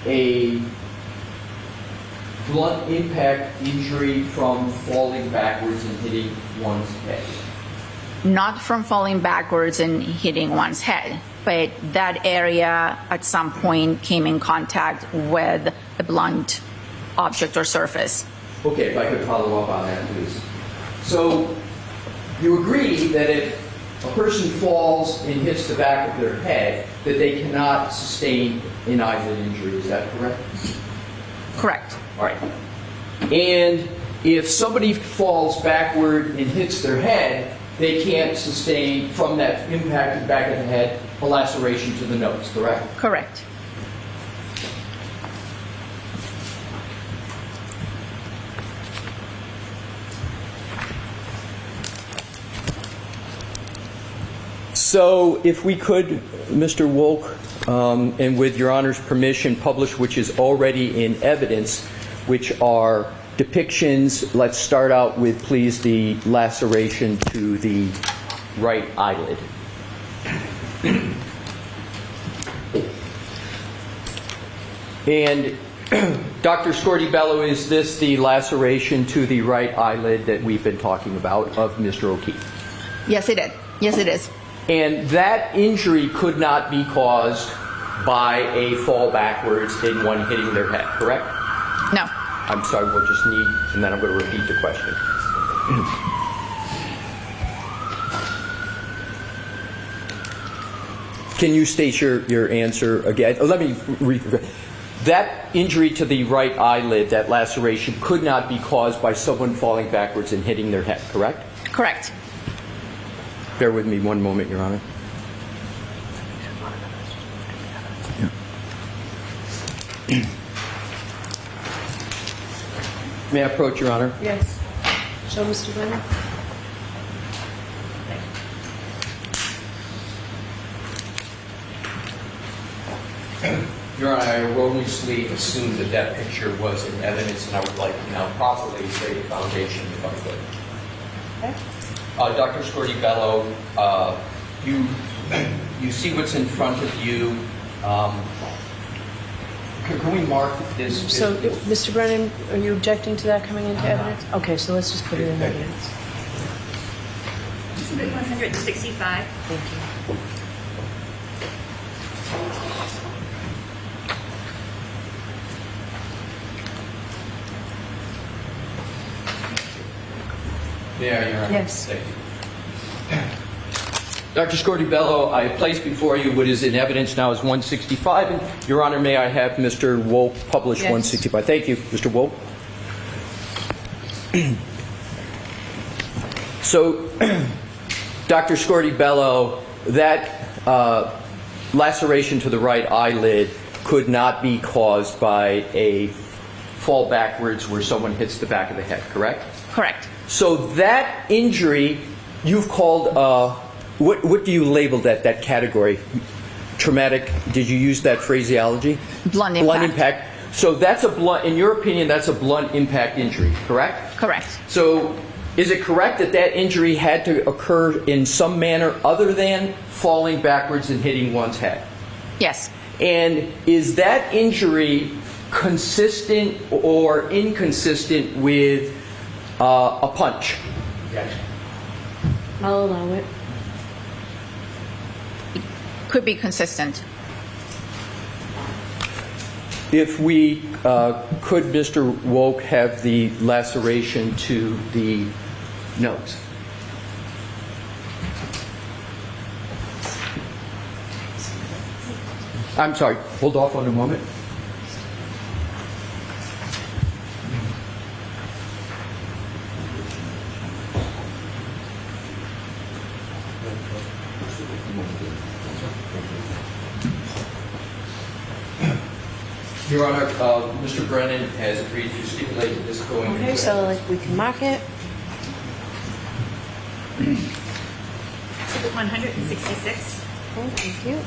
a blunt impact injury from falling backwards and hitting one's head? Not from falling backwards and hitting one's head, but that area at some point came in contact with a blunt object or surface. Okay, if I could follow up on that, please. So, you agree that if a person falls and hits the back of their head, that they cannot sustain an eyelid injury, is that correct? Correct. All right. And if somebody falls backward and hits their head, they can't sustain, from that impacted back of the head, a laceration to the nose, correct? Correct. So if we could, Mr. Wolk, and with Your Honor's permission, publish which is already in evidence, which are depictions. Let's start out with, please, the laceration to the right eyelid. And Dr. Scordi-Bello, is this the laceration to the right eyelid that we've been talking about of Mr. O'Keefe? Yes, it is. Yes, it is. And that injury could not be caused by a fall backwards and one hitting their head, correct? No. I'm sorry, we'll just need, and then I'm going to repeat the question. Can you state your answer again? Let me that injury to the right eyelid, that laceration, could not be caused by someone falling backwards and hitting their head, correct? Correct. Bear with me one moment, Your Honor. May I approach, Your Honor? Yes. Show Mr. Brennan. Your Honor, I erroneously assumed that that picture was in evidence, and I would like to now properly lay the foundation if I could. Okay. Dr. Scordi-Bello, you see what's in front of you. Can we mark this? So, Mr. Brennan, are you objecting to that coming into evidence? Okay, so let's just put it in evidence. Exhibit 165. Thank you. There, Your Honor. Yes. Thank you. Dr. Scordi-Bello, I place before you what is in evidence now is 165. And Your Honor, may I have Mr. Wolf publish Yes. 165? Thank you, Mr. Wolf. So, Dr. Scordi-Bello, that laceration to the right eyelid could not be caused by a fall backwards where someone hits the back of the head, correct? Correct. So that injury, you've called, what do you label that category? Traumatic, did you use that phraseology? Blunt impact. Blunt impact. So that's a blunt, in your opinion, that's a blunt impact injury, correct? Correct. So is it correct that that injury had to occur in some manner other than falling backwards and hitting one's head? Yes. And is that injury consistent or inconsistent with a punch? I'll allow it. Could be consistent. If we could, Mr. Woke, have the laceration to the nose. I'm sorry, hold off on a moment. Your Honor, Mr. Brennan has agreed to stipulate that this going Okay, so like we can mark it. Exhibit 166. Okay, thank you.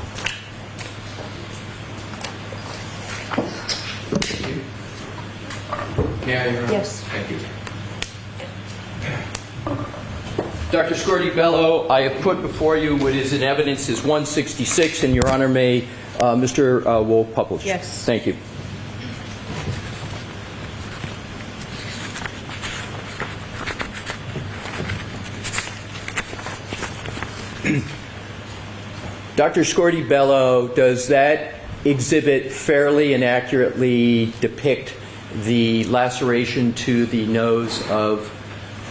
May I, Your Honor? Yes. Thank you. Dr. Scordi-Bello, I have put before you what is in evidence is 166, and Your Honor may, Mr. Wolf, publish. Yes. Thank you. Dr. Scordi-Bello, does that exhibit fairly and accurately depict the laceration to the nose of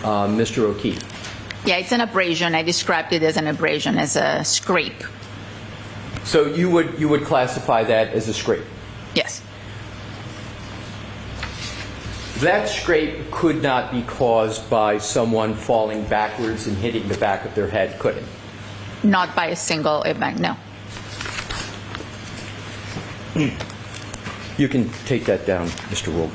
Mr. O'Keefe? Yeah, it's an abrasion. I described it as an abrasion, as a scrape. So you would classify that as a scrape? Yes. That scrape could not be caused by someone falling backwards and hitting the back of their head, could it? Not by a single event, no. You can take that down, Mr. Wolf.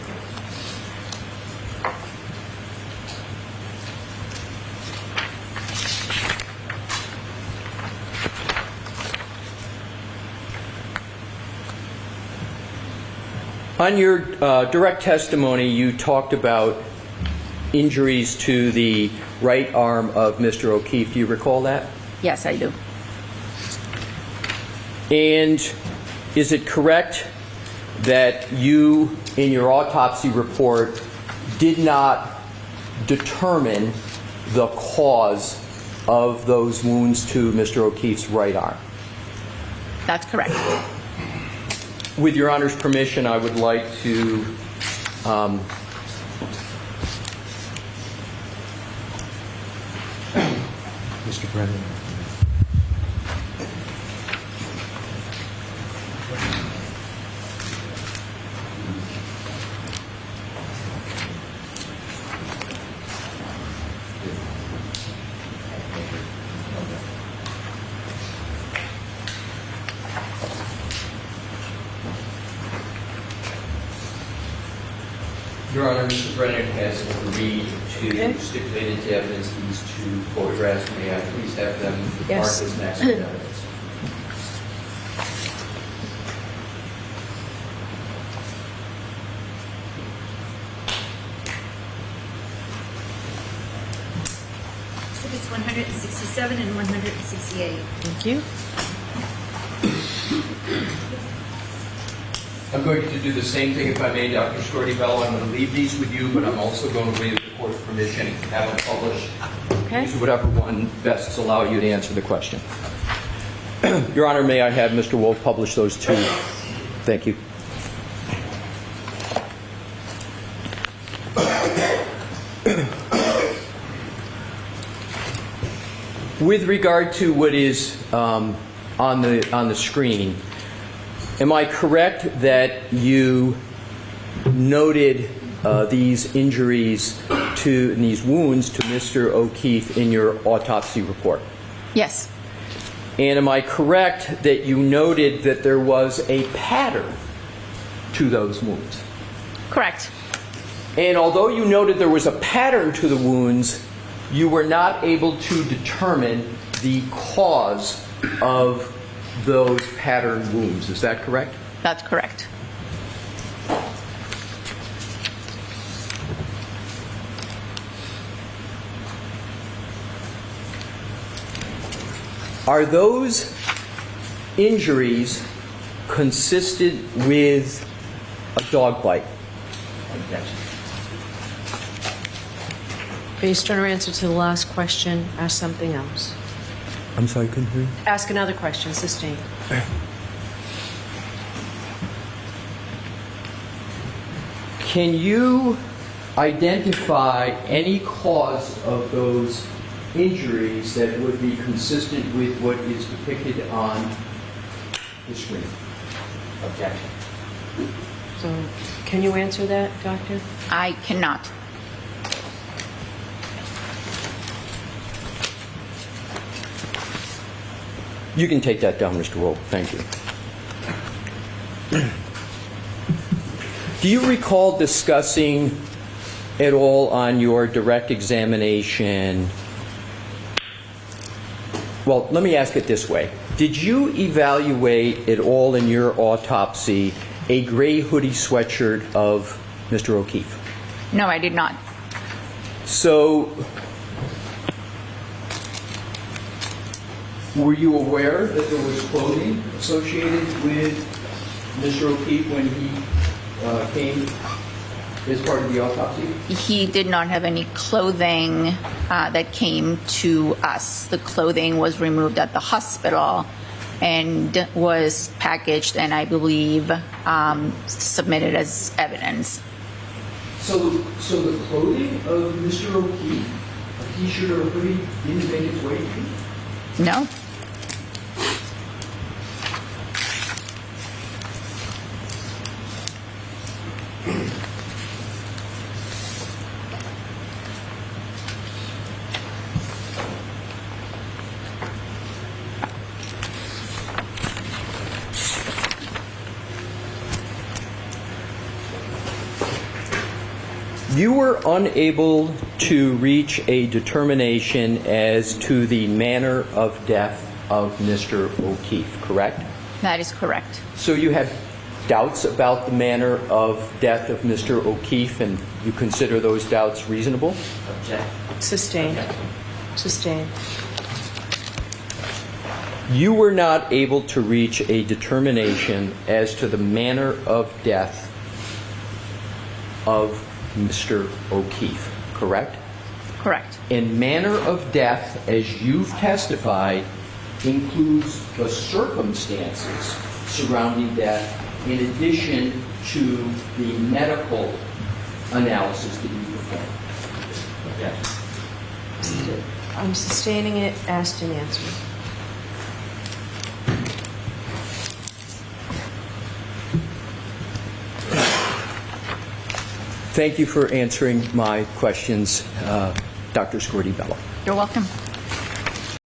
On your direct testimony, you talked about injuries to the right arm of Mr. O'Keefe. Do you recall that? Yes, I do. And is it correct that you, in your autopsy report, did not determine the cause of those wounds to Mr. O'Keefe's right arm? That's correct. With Your Honor's permission, I would like to Mr. Brennan. Your Honor, Mr. Brennan has agreed to stipulate into evidence these two photographs. May I please have them Yes. marked as next in evidence? Exhibits 167 and 168. Thank you. I'm going to do the same thing, if I may, Dr. Scordi-Bello. I'm going to leave these with you, but I'm also going to, with the court's permission, have them published. Okay. Use whatever one best allow you to answer the question. Your Honor, may I have Mr. Wolf publish those two? Thank you. With regard to what is on the screen, am I correct that you noted these injuries to and these wounds to Mr. O'Keefe in your autopsy report? Yes. And am I correct that you noted that there was a pattern to those wounds? Correct. And although you noted there was a pattern to the wounds, you were not able to determine the cause of those pattern wounds. Is that correct? That's correct. Are those injuries consistent with a dog bite? Objection. Based on our answer to the last question, ask something else. I'm sorry, I couldn't hear you. Ask another question. Sustained. Can you identify any cause of those injuries that would be consistent with what is depicted on the screen? Objection. So, can you answer that, Doctor? I cannot. You can take that down, Mr. Wolf. Thank you. Do you recall discussing at all on your direct examination? Well, let me ask it this way. Did you evaluate at all in your autopsy a gray hoodie sweatshirt of Mr. O'Keefe? No, I did not. So, were you aware that there was clothing associated with Mr. O'Keefe when he came as part of the autopsy? He did not have any clothing that came to us. The clothing was removed at the hospital and was packaged and I believe submitted as evidence. So the clothing of Mr. O'Keefe, a t-shirt or a hoodie, didn't make its way to you? No? You were unable to reach a determination as to the manner of death of Mr. O'Keefe, correct? That is correct. So you had doubts about the manner of death of Mr. O'Keefe, and you consider those doubts reasonable? Object. Sustained. Sustained. You were not able to reach a determination as to the manner of death of Mr. O'Keefe, correct? Correct. And manner of death, as you've testified, includes the circumstances surrounding death in addition to the medical analysis that you performed. Object. I'm sustaining it, asked and answered. Thank you for answering my questions, Dr. Scordi-Bello. You're welcome.